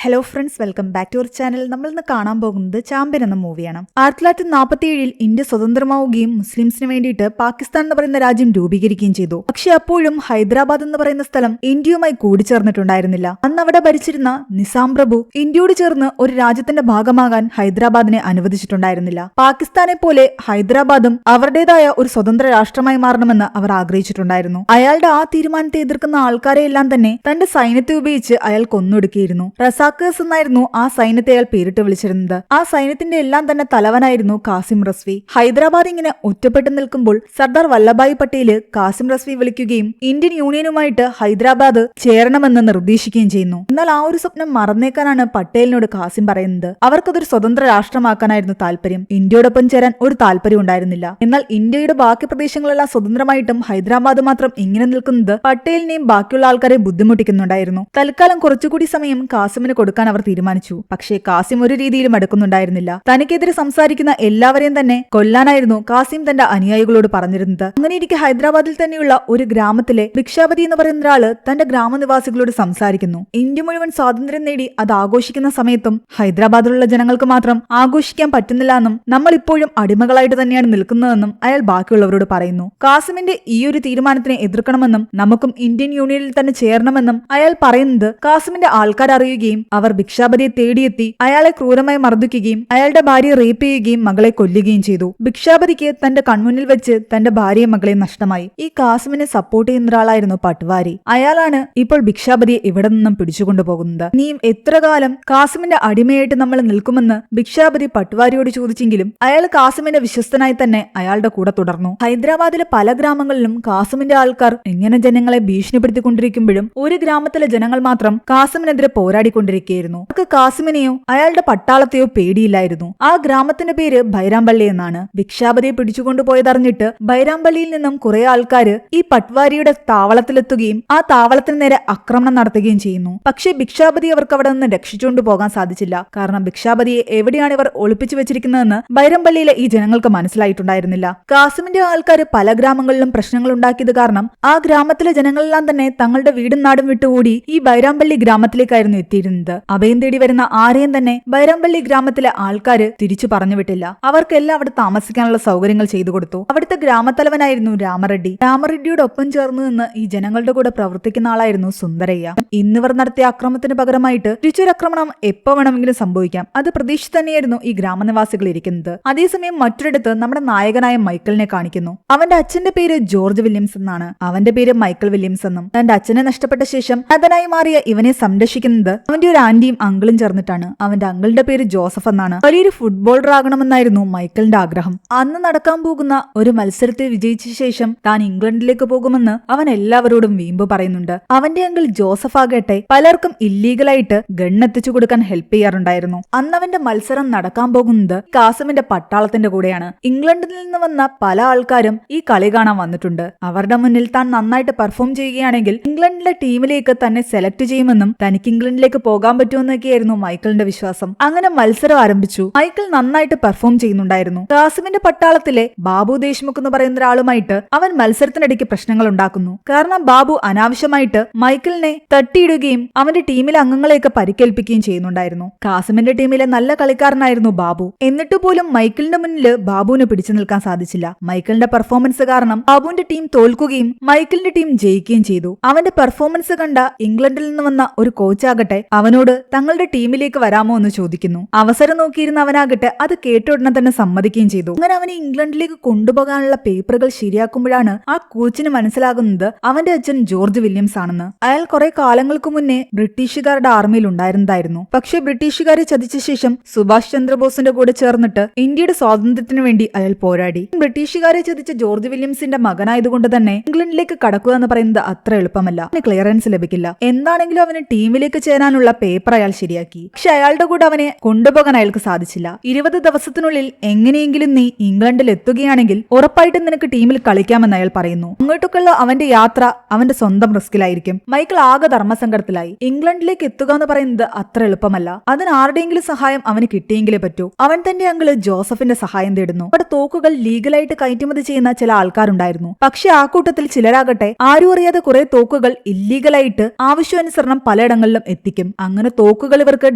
Hello friends, welcome back to our channel. നമ്മൾ ഇന്ന് കാണാൻ പോകുന്നത് ചാമ്പ്യൻ എന്ന മൂവിയാണ്. 1947 ഇന്ത്യ സ്വതന്ത്രമാവുകയും മുസ്ലിംസിന് വേണ്ടിയിട്ട് പാകിസ്ഥാൻ എന്ന് പറയുന്ന രാജ്യം രൂപീകരിക്കുകയും ചെയ്തു. പക്ഷെ അപ്പോഴും ഹൈദരാബാദ് എന്ന് പറയുന്ന സ്ഥലം ഇന്ത്യയുമായി കൂടിച്ചേർന്നിട്ടുണ്ടായിരുന്നില്ല. അന്ന് അവിടെ ഭരിച്ചിരുന്ന നിസാം പ്രഭു ഇന്ത്യയോട് ചേർന്ന് ഒരു രാജ്യത്തിന്റെ ഭാഗമാകാൻ ഹൈദരാബാദിനെ അനുവദിച്ചിട്ടുണ്ടായിരുന്നില്ല. പാകിസ്ഥാനെ പോലെ ഹൈദരാബാദും അവരുടേതായ ഒരു സ്വതന്ത്ര രാഷ്ട്രമായി മാറണമെന്ന് അവർ ആഗ്രഹിച്ചിട്ടുണ്ടായിരുന്നു. അയാളുടെ ആ തീരുമാനത്തെ എതിർക്കുന്ന ആൾക്കാരെയെല്ലാം തന്നെ തന്റെ സൈന്യത്തെ ഉപയോഗിച്ച് അയാൾ കൊന്നൊടുക്കിയിരുന്നു. റസാക്കേഴ്സ് എന്നായിരുന്നു ആ സൈന്യത്തെ അയാൾ പേരിട്ട് വിളിച്ചിരുന്നത്. ആ സൈന്യത്തിന്റെ എല്ലാം തന്നെ തലവനായിരുന്നു കാസിം റസ്വി. ഹൈദരാബാദ് ഇങ്ങനെ ഒറ്റപ്പെട്ടു നിൽക്കുമ്പോൾ സർദാർ വല്ലഭായ് പട്ടേല് കാസിം റസ്വി വിളിക്കുകയും ഇന്ത്യൻ യൂണിയനുമായിട്ട് ഹൈദരാബാദ് ചേരണമെന്ന് നിർദ്ദേശിക്കുകയും ചെയ്യുന്നു. എന്നാൽ ആ ഒരു സ്വപ്നം മറന്നേക്കാനാണ് പട്ടേലിനോട് കാസിം പറയുന്നത്. അവർക്കതൊരു സ്വതന്ത്ര രാഷ്ട്രമാക്കാനായിരുന്നു താല്പര്യം. ഇന്ത്യയോടൊപ്പം ചേരാൻ ഒരു താല്പര്യം ഉണ്ടായിരുന്നില്ല. എന്നാൽ ഇന്ത്യയുടെ ബാക്കി പ്രദേശങ്ങളെല്ലാം സ്വതന്ത്രമായിട്ടും ഹൈദരാബാദ് മാത്രം ഇങ്ങനെ നിൽക്കുന്നത് പട്ടേലിനെയും ബാക്കിയുള്ള ആൾക്കാരെ ബുദ്ധിമുട്ടിക്കുന്നുണ്ടായിരുന്നു. തൽക്കാലം കുറച്ചുകൂടി സമയം കാസിമിന് കൊടുക്കാൻ അവർ തീരുമാനിച്ചു. പക്ഷേ കാസിം ഒരു രീതിയിലും അടുക്കുന്നുണ്ടായിരുന്നില്ല. തനിക്കെതിരെ സംസാരിക്കുന്ന എല്ലാവരെയും തന്നെ കൊല്ലാനായിരുന്നു കാസിം തന്റെ അനുയായികളോട് പറഞ്ഞിരുന്നത്. അങ്ങനെയിരിക്കെ ഹൈദരാബാദിൽ തന്നെയുള്ള ഒരു ഗ്രാമത്തിലെ ഭിക്ഷാപതി എന്ന് പറയുന്ന ഒരാള് തന്റെ ഗ്രാമനിവാസികളോട് സംസാരിക്കുന്നു. ഇന്ത്യ മുഴുവൻ സ്വാതന്ത്ര്യം നേടി അത് ആഘോഷിക്കുന്ന സമയത്തും ഹൈദരാബാദിലുള്ള ജനങ്ങൾക്ക് മാത്രം ആഘോഷിക്കാൻ പറ്റുന്നില്ല എന്നും നമ്മൾ ഇപ്പോഴും അടിമകളായിട്ട് തന്നെയാണ് നിൽക്കുന്നതെന്നും അയാൾ ബാക്കിയുള്ളവരോട് പറയുന്നു. കാസിമിന്റെ ഈ ഒരു തീരുമാനത്തിനെ എതിർക്കണമെന്നും നമുക്കും ഇന്ത്യൻ യൂണിയനിൽ തന്നെ ചേരണമെന്നും അയാൾ പറയുന്നത് കാസിമിന്റെ ആൾക്കാർ അറിയുകയും അവർ ഭിക്ഷാപതിയെ തേടിയെത്തി അയാളെ ക്രൂരമായി മർദ്ദിക്കുകയും അയാളുടെ ഭാര്യയെ റേപ്പ് ചെയ്യുകയും മകളെ കൊല്ലുകയും ചെയ്തു. ഭിക്ഷാപതിക്ക് തന്റെ കൺമുന്നിൽ വെച്ച് തന്റെ ഭാര്യയും മകളെയും നഷ്ടമായി. ഈ കാസിമിനെ സപ്പോർട്ട് ചെയ്യുന്ന ഒരാളായിരുന്നു പട്വാരി. അയാളാണ് ഇപ്പോൾ ഭിക്ഷാപതിയെ ഇവിടെ നിന്നും പിടിച്ചുകൊണ്ടുപോകുന്നത്. ഇനിയും എത്ര കാലം കാസിമിന്റെ അടിമയായിട്ട് നമ്മൾ നിൽക്കുമെന്ന് ഭിക്ഷാപതി പട്വാരിയോട് ചോദിച്ചെങ്കിലും അയാൾ കാസിമിന്റെ വിശ്വസ്തനായി തന്നെ അയാളുടെ കൂടെ തുടർന്നു. ഹൈദരാബാദിലെ പല ഗ്രാമങ്ങളിലും കാസിമിന്റെ ആൾക്കാർ ഇങ്ങനെ ജനങ്ങളെ ഭീഷണിപ്പെടുത്തിക്കൊണ്ടിരിക്കുമ്പോഴും ഒരു ഗ്രാമത്തിലെ ജനങ്ങൾ മാത്രം കാസിമിനെതിരെ പോരാടിക്കൊണ്ടിരിക്കുകയായിരുന്നു. അവർക്ക് കാസിമിനെയോ അയാളുടെ പട്ടാളത്തെയോ പേടിയില്ലായിരുന്നു. ആ ഗ്രാമത്തിന്റെ പേര് ബൈരാംപള്ളി എന്നാണ്. ഭിക്ഷാപതിയെ പിടിച്ചുകൊണ്ടുപോയതറിഞ്ഞിട്ട് ബൈരാംപള്ളിയിൽ നിന്നും കുറെ ആൾക്കാര് ഈ പട്വാരിയുടെ താവളത്തിലെത്തുകയും ആ താവളത്തിന് നേരെ ആക്രമണം നടത്തുകയും ചെയ്യുന്നു. പക്ഷേ ഭിക്ഷാപതി അവർക്ക് അവിടെ നിന്ന് രക്ഷിച്ചുകൊണ്ടു പോകാൻ സാധിച്ചില്ല. കാരണം ഭിക്ഷാപതിയെ എവിടെയാണ് ഇവർ ഒളിപ്പിച്ചു വെച്ചിരിക്കുന്നതെന്ന് ബൈരാംപള്ളിയിലെ ഈ ജനങ്ങൾക്ക് മനസ്സിലായിട്ടുണ്ടായിരുന്നില്ല. കാസിമിന്റെ ആൾക്കാർ പല ഗ്രാമങ്ങളിലും പ്രശ്നങ്ങൾ ഉണ്ടാക്കിയത് കാരണം ആ ഗ്രാമത്തിലെ ജനങ്ങളെല്ലാം തന്നെ തങ്ങളുടെ വീടും നാടും വിട്ടുകൂടി ഈ ബൈരാംപള്ളി ഗ്രാമത്തിലേക്കായിരുന്നു എത്തിയിരുന്നത്. അഭയം തേടി വരുന്ന ആരെയും തന്നെ ബൈരാംപള്ളി ഗ്രാമത്തിലെ ആൾക്കാര് തിരിച്ചു പറഞ്ഞുവിട്ടില്ല. അവർക്കെല്ലാം അവിടെ താമസിക്കാനുള്ള സൗകര്യങ്ങൾ ചെയ്തു കൊടുത്തു. അവിടുത്തെ ഗ്രാമത്തലവനായിരുന്നു രാമറെഡ്ഡി. രാമറെഡ്ഡിയുടെ ഒപ്പം ചേർന്ന് നിന്ന് ഈ ജനങ്ങളുടെ കൂടെ പ്രവർത്തിക്കുന്ന ആളായിരുന്നു സുന്ദരയ്യ. ഇന്നിവർ നടത്തിയ അക്രമത്തിന് പകരമായിട്ട് തിരിച്ചൊരാക്രമണം എപ്പോ വേണമെങ്കിലും സംഭവിക്കാം. അത് പ്രതീക്ഷിച്ച് തന്നെയായിരുന്നു ഈ ഗ്രാമനിവാസികൾ ഇരിക്കുന്നത്. അതേസമയം മറ്റൊരിടത്ത് നമ്മുടെ നായകനായ മൈക്കിളിനെ കാണിക്കുന്നു. അവന്റെ അച്ഛന്റെ പേര് ജോർജ് വില്യംസ് എന്നാണ്. അവന്റെ പേര് മൈക്കിൾ വില്യംസ് എന്നും. തന്റെ അച്ഛനെ നഷ്ടപ്പെട്ട ശേഷം അനാഥനായി മാറിയ ഇവനെ സംരക്ഷിക്കുന്നത് അവന്റെ ഒരു ആന്റിയും അങ്കിളും ചേർന്നിട്ടാണ്. അവന്റെ അങ്കിളിന്റെ പേര് ജോസഫ് എന്നാണ്. വലിയൊരു ഫുട്ബോളർ ആകണമെന്നായിരുന്നു മൈക്കിളിന്റെ ആഗ്രഹം. അന്ന് നടക്കാൻ പോകുന്ന ഒരു മത്സരത്തിൽ വിജയിച്ച ശേഷം താൻ ഇംഗ്ലണ്ടിലേക്ക് പോകുമെന്ന് അവൻ എല്ലാവരോടും വീമ്പ് പറയുന്നുണ്ട്. അവന്റെ അങ്കിൾ ജോസഫ് ആകട്ടെ പലർക്കും ഇല്ലീഗലായിട്ട് ഗൺ എത്തിച്ചു കൊടുക്കാൻ ഹെൽപ്പ് ചെയ്യാറുണ്ടായിരുന്നു. അന്ന് അവന്റെ മത്സരം നടക്കാൻ പോകുന്നത് കാസിമിന്റെ പട്ടാളത്തിന്റെ കൂടെയാണ്. ഇംഗ്ലണ്ടിൽ നിന്ന് വന്ന പല ആൾക്കാരും ഈ കളി കാണാൻ വന്നിട്ടുണ്ട്. അവരുടെ മുന്നിൽ താൻ നന്നായിട്ട് പെർഫോം ചെയ്യുകയാണെങ്കിൽ ഇംഗ്ലണ്ടിലെ ടീമിലേക്ക് തന്നെ സെലക്ട് ചെയ്യുമെന്നും തനിക്ക് ഇംഗ്ലണ്ടിലേക്ക് പോകാൻ പറ്റുമെന്നൊക്കെയായിരുന്നു മൈക്കിളിന്റെ വിശ്വാസം. അങ്ങനെ മത്സരം ആരംഭിച്ചു. മൈക്കിൾ നന്നായിട്ട് പെർഫോം ചെയ്യുന്നുണ്ടായിരുന്നു. കാസിമിന്റെ പട്ടാളത്തിലെ ബാബു ദേശ്മുഖ് എന്ന് പറയുന്ന ഒരാളുമായിട്ട് അവൻ മത്സരത്തിനിടയ്ക്ക് പ്രശ്നങ്ങൾ ഉണ്ടാക്കുന്നു. കാരണം ബാബു അനാവശ്യമായിട്ട് മൈക്കിളിനെ തട്ടിയിടുകയും അവന്റെ ടീമിലെ അംഗങ്ങളെയൊക്കെ പരിക്കേൽപ്പിക്കുകയും ചെയ്യുന്നുണ്ടായിരുന്നു. കാസിമിന്റെ ടീമിലെ നല്ല കളിക്കാരനായിരുന്നു ബാബു. എന്നിട്ട് പോലും മൈക്കിളിന്റെ മുന്നിൽ ബാബുവിന് പിടിച്ചു നിൽക്കാൻ സാധിച്ചില്ല. മൈക്കിളിന്റെ പെർഫോമൻസ് കാരണം ബാബുവിന്റെ ടീം തോൽക്കുകയും മൈക്കിളിന്റെ ടീം ജയിക്കുകയും ചെയ്തു. അവന്റെ പെർഫോമൻസ് കണ്ട ഇംഗ്ലണ്ടിൽ നിന്ന് വന്ന ഒരു കോച്ചാകട്ടെ അവനോട് തങ്ങളുടെ ടീമിലേക്ക് വരാമോ എന്ന് ചോദിക്കുന്നു. അവസരം നോക്കിയിരുന്ന അവനാകട്ടെ അത് കേട്ട ഉടനെ തന്നെ സമ്മതിക്കുകയും ചെയ്തു. അങ്ങനെ അവനെ ഇംഗ്ലണ്ടിലേക്ക് കൊണ്ടുപോകാനുള്ള പേപ്പറുകൾ ശരിയാക്കുമ്പോഴാണ് ആ കോച്ചിന് മനസ്സിലാകുന്നത് അവന്റെ അച്ഛൻ ജോർജ് വില്യംസ് ആണെന്ന്. അയാൾ കുറെ കാലങ്ങൾക്ക് മുന്നേ ബ്രിട്ടീഷുകാരുടെ ആർമിയിൽ ഉണ്ടായിരുന്നതായിരുന്നു. പക്ഷേ ബ്രിട്ടീഷുകാരെ ചതിച്ച ശേഷം സുഭാഷ് ചന്ദ്രബോസിന്റെ കൂടെ ചേർന്നിട്ട് ഇന്ത്യയുടെ സ്വാതന്ത്ര്യത്തിനു വേണ്ടി അയാൾ പോരാടി. ബ്രിട്ടീഷുകാരെ ചതിച്ച ജോർജ് വില്യംസിന്റെ മകനായതുകൊണ്ട് തന്നെ ഇംഗ്ലണ്ടിലേക്ക് കടക്കുക എന്ന് പറയുന്നത് അത്ര എളുപ്പമല്ല. അവന് ക്ലിയറൻസ് ലഭിക്കില്ല. എന്താണെങ്കിലും അവന് ടീമിലേക്ക് ചേരാനുള്ള പേപ്പർ അയാൾ ശരിയാക്കി. പക്ഷെ അയാളുടെ കൂടെ അവനെ കൊണ്ടുപോകാൻ അയാൾക്ക് സാധിച്ചില്ല. 20 ദിവസത്തിനുള്ളിൽ എങ്ങനെയെങ്കിലും നീ ഇംഗ്ലണ്ടിൽ എത്തുകയാണെങ്കിൽ ഉറപ്പായിട്ടും നിനക്ക് ടീമിൽ കളിക്കാമെന്ന് അയാൾ പറയുന്നു. അങ്ങോട്ടൊക്കെയുള്ള അവന്റെ യാത്ര അവന്റെ സ്വന്തം റിസ്കിലായിരിക്കും. മൈക്കിൾ ആകെ ധർമ്മസങ്കടത്തിലായി. ഇംഗ്ലണ്ടിലേക്ക് എത്തുക എന്ന് പറയുന്നത് അത്ര എളുപ്പമല്ല. അതിന് ആരുടെയെങ്കിലും സഹായം അവന് കിട്ടിയെങ്കിലേ പറ്റൂ. അവൻ തന്റെ അങ്കിള് ജോസഫിന്റെ സഹായം തേടുന്നു. അവിടെ തോക്കുകൾ ലീഗലായിട്ട് കയറ്റുമതി ചെയ്യുന്ന ചില ആൾക്കാരുണ്ടായിരുന്നു. പക്ഷെ ആ കൂട്ടത്തിൽ ചിലരാകട്ടെ ആരും അറിയാതെ കുറെ തോക്കുകൾ ഇല്ലീഗലായിട്ട് ആവശ്യാനുസരണം പലയിടങ്ങളിലും എത്തിക്കും. അങ്ങനെ തോക്കുകൾ ഇവർക്ക്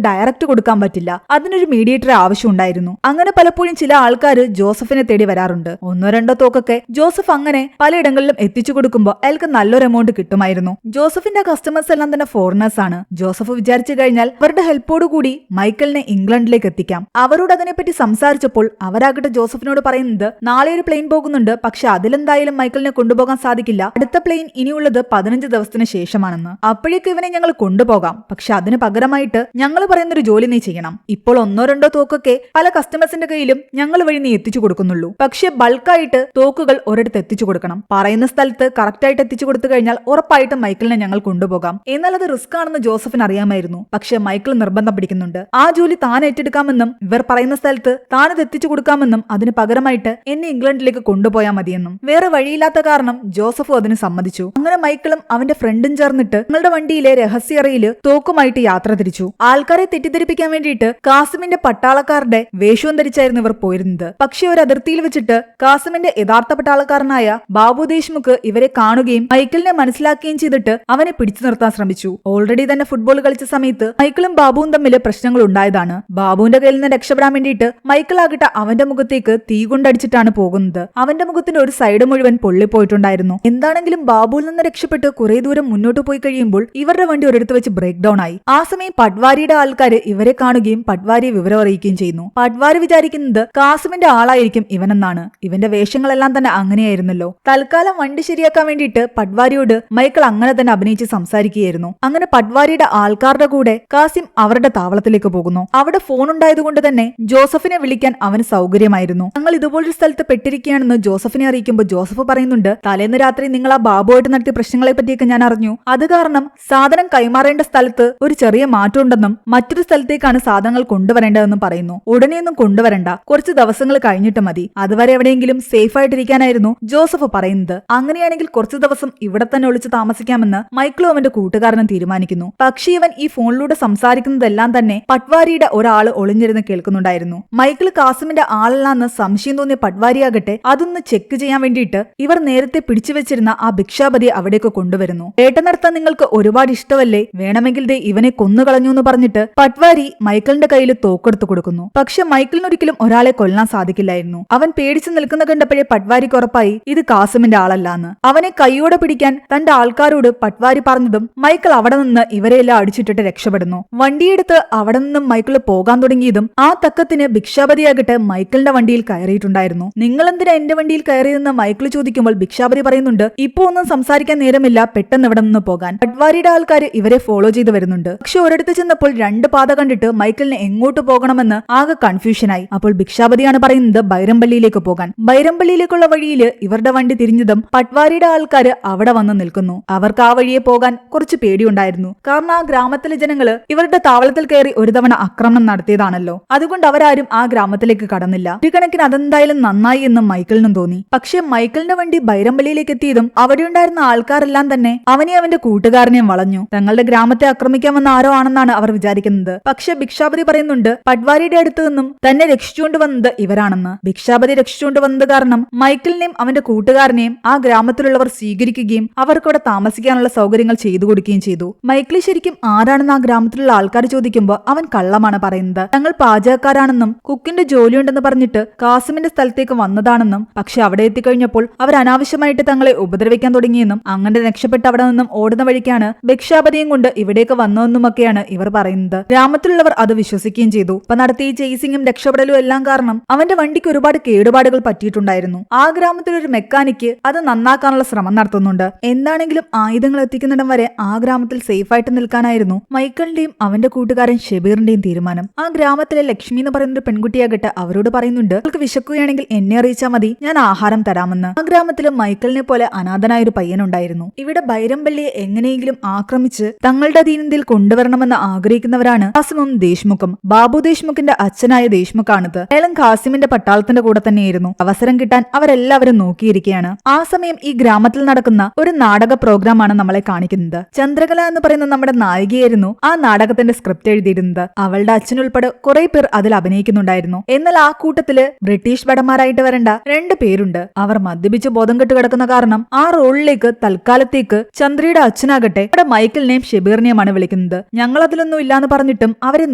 ഡയറക്റ്റ് കൊടുക്കാൻ പറ്റില്ല, അതിനൊരു മീഡിയേറ്റർ ആവശ്യമുണ്ടായിരുന്നു. അങ്ങനെ പലപ്പോഴും ചില ആൾക്കാർ ജോസഫിനെ തേടി വരാറുണ്ട്. ഒന്നോ രണ്ടോ തോക്കൊക്കെ ജോസഫ് അങ്ങനെ പലയിടങ്ങളിലും എത്തിച്ചു കൊടുക്കുമ്പോൾ അയാൾക്ക് നല്ലൊരു എമൗണ്ട് കിട്ടുമായിരുന്നു. ജോസഫിന്റെ കസ്റ്റമേഴ്സ് എല്ലാം തന്നെ ഫോറിനേഴ്സ് ആണ്. ജോസഫ് വിചാരിച്ചു കഴിഞ്ഞാൽ അവരുടെ ഹെൽപ്പോട് കൂടി മൈക്കിളിനെ ഇംഗ്ലണ്ടിലേക്ക് എത്തിക്കാം. അവരോട് അതിനെപ്പറ്റി സംസാരിച്ചപ്പോൾ അവരാകട്ടെ ജോസഫിനോട് പറയുന്നത് നാളെ ഒരു പ്ലെയിൻ പോകുന്നുണ്ട്, പക്ഷെ അതിലെന്തായാലും മൈക്കിളിനെ കൊണ്ടുപോകാൻ സാധിക്കില്ല, അടുത്ത പ്ലെയിൻ ഇനിയുള്ളത് 15 ദിവസത്തിന് ശേഷമാണെന്ന്. അപ്പോഴേക്കും ഇവനെ ഞങ്ങൾ കൊണ്ടുപോകാം, പക്ഷെ അതിന് പകരമായിട്ട് ഞങ്ങൾ പറയുന്നൊരു ജോലി നീ ചെയ്യണം. ഇപ്പോൾ ഒന്നോ രണ്ടോ തോക്കൊക്കെ പല കസ്റ്റമേഴ്സിന്റെ കയ്യിലും ഞങ്ങൾ വഴി നീ എത്തിച്ചു കൊടുക്കുന്നുള്ളൂ, പക്ഷെ ബൾക്കായിട്ട് തോക്കുകൾ ഒരിടത്ത് എത്തിച്ചു കൊടുക്കണം. പറയുന്ന സ്ഥലത്ത് കറക്റ്റ് ആയിട്ട് എത്തിച്ചു കൊടുത്തു കഴിഞ്ഞാൽ ഉറപ്പായിട്ടും മൈക്കിളിനെ ഞങ്ങൾ കൊണ്ടുപോകാം. എന്നാൽ അത് റിസ്ക് ആണെന്ന് ജോസഫിന് അറിയാമായിരുന്നു. പക്ഷെ മൈക്കിൾ നിർബന്ധം പിടിക്കുന്നുണ്ട്. ആ ജോലി താൻ ഏറ്റെടുക്കാമെന്നും ഇവർ പറയുന്ന സ്ഥലത്ത് താനത് എത്തിച്ചു കൊടുക്കാമെന്നും അതിന് പകരമായിട്ട് എന്നെ ഇംഗ്ലണ്ടിലേക്ക് കൊണ്ടുപോയാൽ മതിയെന്നും. വേറെ വഴിയില്ലാത്ത കാരണം ജോസഫും അതിന് സമ്മതിച്ചു. അങ്ങനെ മൈക്കിളും അവന്റെ ഫ്രണ്ടും ചേർന്നിട്ട് ഞങ്ങളുടെ വണ്ടിയിലെ രഹസ്യറയിൽ തോക്കുമായിട്ട് യാത്ര തിരിച്ചു. ആൾക്കാരെ തെറ്റിദ്ധരിപ്പിക്കാൻ വേണ്ടിയിട്ട് കാസിമിന്റെ പട്ടാളക്കാരുടെ വേഷവും ധരിച്ചായിരുന്നു ഇവർ പോയിരുന്നത്. പക്ഷെ ഒരു അതിർത്തിയിൽ വെച്ചിട്ട് കാസിമിന്റെ യഥാർത്ഥ പട്ടാളക്കാരനായ ബാബു ദേശ്മുഖ് ഇവരെ കാണുകയും മൈക്കിളിനെ മനസ്സിലാക്കുകയും ചെയ്തിട്ട് അവനെ പിടിച്ചു നിർത്താൻ ശ്രമിച്ചു. ഓൾറെഡി തന്നെ ഫുട്ബോൾ കളിച്ച സമയത്ത് മൈക്കിളും ബാബുവും തമ്മിൽ പ്രശ്നങ്ങൾ ഉണ്ടായതാണ്. ബാബുവിന്റെ കയ്യിൽ നിന്ന് രക്ഷപ്പെടാൻ വേണ്ടിയിട്ട് മൈക്കിൾ ആകട്ടെ അവന്റെ മുഖത്തേക്ക് തീ കൊണ്ടടിച്ചിട്ടാണ് പോകുന്നത്. അവന്റെ മുഖത്തിന്റെ ഒരു സൈഡ് മുഴുവൻ പൊള്ളിപ്പോയിട്ടുണ്ടായിരുന്നു. എന്താണെങ്കിലും ബാബുവിൽ നിന്ന് രക്ഷപ്പെട്ട് കുറെ ദൂരം മുന്നോട്ട് പോയി കഴിയുമ്പോൾ ഇവരുടെ വണ്ടി ഒരിടത്ത് വെച്ച് ബ്രേക്ക് ഡൌൺ ആയി. ആ സമയം പട്വാരിയുടെ ആൾക്കാർ ഇവരെ കാണുകയും പട്വാരിയെ വിവരം അറിയിക്കുകയും ചെയ്യുന്നു. പട്വാരി വിചാരിക്കുന്നത് കാസിമിന്റെ ആളായിരിക്കും ഇവനെന്നാണ്. ഇവന്റെ വേഷങ്ങളെല്ലാം തന്നെ അങ്ങനെയായിരുന്നല്ലോ. തൽക്കാലം വണ്ടി ശരിയാക്കാൻ വേണ്ടിയിട്ട് പട്വാരിയോട് മൈക്കിൾ അങ്ങനെ തന്നെ അഭിനയിച്ച് സംസാരിക്കുകയായിരുന്നു. അങ്ങനെ പട്വാരിയുടെ ആൾക്കാരുടെ കൂടെ കാസിം അവരുടെ താവളത്തിലേക്ക് പോകുന്നു. അവിടെ ഫോൺ ഉണ്ടായതുകൊണ്ട് തന്നെ ജോസഫിനെ വിളിക്കാൻ അവന് സൗകര്യമായിരുന്നു. ഞങ്ങൾ ഇതുപോലൊരു സ്ഥലത്ത് പെട്ടിരിക്കുകയാണെന്ന് ജോസഫിനെ അറിയിക്കുമ്പോൾ ജോസഫ് പറയുന്നുണ്ട്, തലേന്ന് രാത്രി നിങ്ങൾ ആ ബാബുവായിട്ട് നടത്തിയ പ്രശ്നങ്ങളെ പറ്റിയൊക്കെ ഞാൻ അറിഞ്ഞു. അത് കാരണം സാധനം കൈമാറേണ്ട സ്ഥലത്ത് ഒരു ചെറിയ മാറ്റം ഉണ്ടെന്നും മറ്റൊരു സ്ഥലത്തേക്കാണ് സാധനങ്ങൾ കൊണ്ടുവരേണ്ടതെന്നും പറയുന്നു. ഉടനെയൊന്നും കൊണ്ടുവരണ്ട, കുറച്ച് ദിവസങ്ങൾ കഴിഞ്ഞിട്ട് മതി, അതുവരെ എവിടെയെങ്കിലും സേഫ് ആയിട്ടിരിക്കാനായിരുന്നു ജോസഫ് പറയുന്നത്. അങ്ങനെയാണെങ്കിൽ കുറച്ചു ദിവസം ഇവിടെ തന്നെ ഒളിച്ചു താമസിക്കാമെന്ന് മൈക്കിളും അവന്റെ കൂട്ടുകാരനും തീരുമാനിക്കുന്നു. പക്ഷേ ഇവൻ ഈ ഫോണിലൂടെ സംസാരിക്കുന്നതെല്ലാം തന്നെ പട്വാരിയുടെ ഒരാൾ ഒളിഞ്ഞിരുന്ന് കേൾക്കുന്നുണ്ടായിരുന്നു. മൈക്കിൾ കാസിമിന്റെ ആളല്ലാന്ന് സംശയം തോന്നിയ പട്വാരിയാകട്ടെ അതൊന്ന് ചെക്ക് ചെയ്യാൻ വേണ്ടിയിട്ട് ഇവർ നേരത്തെ പിടിച്ചു വെച്ചിരുന്ന ആ ഭിക്ഷാപതിയെ അവിടേക്ക് കൊണ്ടുവരുന്നു. വേട്ട നടത്താൻ നിങ്ങൾക്ക് ഒരുപാട് ഇഷ്ടമല്ലേ, വേണമെങ്കിൽ ദേ ഇവനെ കൊന്നുകളഞ്ഞു എന്ന് പറഞ്ഞിട്ട് പട്വാരി മൈക്കിളിന്റെ കയ്യിൽ തോക്കെടുത്ത് കൊടുക്കുന്നു. പക്ഷെ മൈക്കിളിന് ഒരിക്കലും ഒരാളെ കൊല്ലാൻ സാധിക്കില്ലായിരുന്നു. അവൻ പേടിച്ചു നിൽക്കുന്ന കണ്ടപ്പോഴേ പട്വാരിക്ക് ഉറപ്പായി ഇത് കാസിമിന്റെ ആളല്ലാന്ന്. അവനെ കൈയോടെ പിടിക്കാൻ തന്റെ ആൾക്കാരോട് പട്വാരി പറഞ്ഞതും മൈക്കിൾ അവിടെ നിന്ന് ഇവരെല്ലാം അടിച്ചിട്ടിട്ട് രക്ഷപ്പെടുന്നു. വണ്ടിയെടുത്ത് അവിടെ നിന്നും മൈക്കിൾ പോകാൻ തുടങ്ങിയതും ആ തക്കത്തിന് ഭിക്ഷാപതിയാകട്ടെ മൈക്കിളിന്റെ വണ്ടിയിൽ കയറിയിട്ടുണ്ടായിരുന്നു. നിങ്ങൾ എന്തിനാ എന്റെ വണ്ടിയിൽ കയറിയതെന്ന് മൈക്കിൾ ചോദിക്കുമ്പോൾ ഭിക്ഷാപതി പറയുന്നുണ്ട്, ഇപ്പോ ഒന്നും സംസാരിക്കാൻ നേരമില്ല, പെട്ടെന്ന് ഇവിടെ നിന്ന് പോകാൻ. പട്വാരിയുടെ ആൾക്കാർ ഇവരെ ഫോളോ ചെയ്ത് വരുന്നുണ്ട്. പക്ഷെ ഒരിടത്ത് ചെന്നപ്പോൾ 2 പാത കണ്ടിട്ട് മൈക്കിളിന് എങ്ങോട്ട് പോകണമെന്ന് ആകെ കൺഫ്യൂഷനായി. അപ്പോൾ ഭിക്ഷാപതിയാണ് പറയുന്നത് ബൈരംപള്ളിയിലേക്ക് പോകാൻ. ബൈരംപള്ളിയിലേക്കുള്ള വഴിയിൽ ഇവരുടെ വണ്ടി തിരിഞ്ഞതും പട്വാരിയുടെ ആൾക്കാർ അവിടെ വന്ന് നിൽക്കുന്നു. അവർക്ക് ആ വഴിയെ പോകാൻ കുറച്ച് പേടിയുണ്ടായിരുന്നു. കാരണം ആ ഗ്രാമത്തിലെ ജനങ്ങള് ഇവരുടെ താവളത്തിൽ കയറി ഒരു തവണ ആക്രമണം നടത്തിയതാണല്ലോ. അതുകൊണ്ട് അവരാരും ആ ഗ്രാമത്തിലേക്ക് കടന്നില്ല. ഒരു കണക്കിന് അതെന്തായാലും നന്നായി എന്ന് മൈക്കിളിനും തോന്നി. പക്ഷെ മൈക്കിളിന്റെ വണ്ടി ബൈരംപള്ളിയിലേക്ക് എത്തിയതും അവിടെ ഉണ്ടായിരുന്ന ആൾക്കാരെല്ലാം തന്നെ അവനെ അവന്റെ കൂട്ടുകാരനെയും വളഞ്ഞു. തങ്ങളുടെ ഗ്രാമത്തെ ആക്രമിക്കാൻ വന്ന ആരോ ആണെന്നാണ് അവർ വിചാരിക്കുന്നത്. പക്ഷെ ഭിക്ഷാപതി പറയുന്നുണ്ട് പട്വാരിയുടെ അടുത്ത് നിന്നും തന്നെ രക്ഷിച്ചുകൊണ്ട് വന്നത് ഇവരാണെന്ന്. ഭിക്ഷാപതി രക്ഷിച്ചുകൊണ്ട് വന്നത് കാരണം മൈക്കിളിനെയും അവന്റെ കൂട്ടുകാരനെയും ആ ഗ്രാമത്തിലുള്ളവർ സ്വീകരിക്കുകയും അവർക്കവിടെ താമസിക്കാനുള്ള സൗകര്യങ്ങൾ ചെയ്തു കൊടുക്കുകയും ചെയ്തു. മൈക്കിൾ ശരിക്കും ആരാണെന്ന് ആ ഗ്രാമത്തിലുള്ള ആൾക്കാർ ചോദിക്കുമ്പോൾ അവൻ കള്ളമാണ് പറയുന്നത്. തങ്ങൾ പാചകക്കാരാണെന്നും കുക്കിന്റെ ജോലിയുണ്ടെന്ന് പറഞ്ഞിട്ട് കാസിമിന്റെ സ്ഥലത്തേക്ക് വന്നതാണെന്നും പക്ഷെ അവിടെ എത്തിക്കഴിഞ്ഞപ്പോൾ അവർ അനാവശ്യമായിട്ട് തങ്ങളെ ഉപദ്രവിക്കാൻ തുടങ്ങിയെന്നും അങ്ങനെ രക്ഷപ്പെട്ട് അവിടെ നിന്നും ഓടുന്ന വഴിക്കാണ് ഭിക്ഷാപതിയും കൊണ്ട് ഇവിടേക്ക് വന്നതെന്നുമൊക്കെയാണ് ഇവർ പറയുന്നത്. ഗ്രാമത്തിലുള്ളവർ അത് വിശ്വസിക്കുകയും ചെയ്തു. ഇപ്പൊ നടത്തിയ ചേസിങ്ങും രക്ഷപ്പെടലും എല്ലാം കാരണം അവന്റെ വണ്ടിക്ക് ഒരുപാട് കേടുപാടുകൾ പറ്റിയിട്ടുണ്ടായിരുന്നു. ആ ഗ്രാമത്തിലൊരു മെക്കാനിക്ക് അത് നന്നാക്കാനുള്ള ശ്രമം നടത്തുന്നുണ്ട്. എന്താണെങ്കിലും ആയുധങ്ങൾ എത്തിക്കുന്നിടം വരെ ആ ഗ്രാമത്തിൽ സേഫ് ആയിട്ട് നിൽക്കാനായിരുന്നു മൈക്കിളിന്റെയും അവന്റെ കൂട്ടുകാരൻ ഷെബീറിന്റെയും തീരുമാനം. ആ ഗ്രാമത്തിലെ ലക്ഷ്മി എന്ന് പറയുന്ന ഒരു പെൺകുട്ടിയാകട്ടെ അവരോട് പറയുന്നുണ്ട്, നിങ്ങൾക്ക് വിശക്കുകയാണെങ്കിൽ എന്നെ അറിയിച്ചാൽ മതി, ഞാൻ ആഹാരം തരാമെന്ന്. ആ ഗ്രാമത്തിൽ മൈക്കിളിനെ പോലെ അനാഥനായ ഒരു പയ്യനുണ്ടായിരുന്നു. ഇവിടെ ബൈരംപള്ളിയെ എങ്ങനെയെങ്കിലും ആക്രമിച്ച് തങ്ങളുടെ അധീനതയിൽ കൊണ്ടുവരണമെന്ന് ആഗ്രഹിക്കുന്നവരാണ് കാസിമും ദേശ്മുഖും. ബാബു ദേശ്മുഖിന്റെ അച്ഛനായ ദേശ്മുഖാണിത്. അയാളും കാസിമിന്റെ പട്ടാളത്തിന്റെ കൂടെ തന്നെയായിരുന്നു. അവസരം കിട്ടാൻ അവരെല്ലാവരും നോക്കിയിരിക്കുകയാണ്. ആ സമയം ഈ ഗ്രാമത്തിൽ നടക്കുന്ന ഒരു നാടക പ്രോഗ്രാമാണ് നമ്മളെ കാണിക്കുന്നത്. ചന്ദ്രകല എന്ന് പറയുന്ന നമ്മുടെ നായികയായിരുന്നു ആ നാടകത്തിന്റെ സ്ക്രിപ്റ്റ് എഴുതിയിരുന്നത്. അവളുടെ അച്ഛനുൾപ്പെടെ കുറെ പേർ അതിൽ അഭിനയിക്കുന്നുണ്ടായിരുന്നു. എന്നാൽ ആ കൂട്ടത്തില് ബ്രിട്ടീഷ് ഭടന്മാരായിട്ട് വരേണ്ട 2 പേരുണ്ട്. അവർ മദ്യപിച്ച് ബോധം കെട്ട് കിടക്കുന്ന കാരണം ആ റോളിലേക്ക് തൽക്കാലത്തേക്ക് ചന്ദ്രയുടെ അച്ഛനാകട്ടെ അവിടെ മൈക്കിളിനെയും ഷെബീറിനെയുമാണ് വിളിക്കുന്നത്. ഞങ്ങൾ അതിലൊന്നും ഇല്ലാന്ന് പറഞ്ഞിട്ടും അവരെ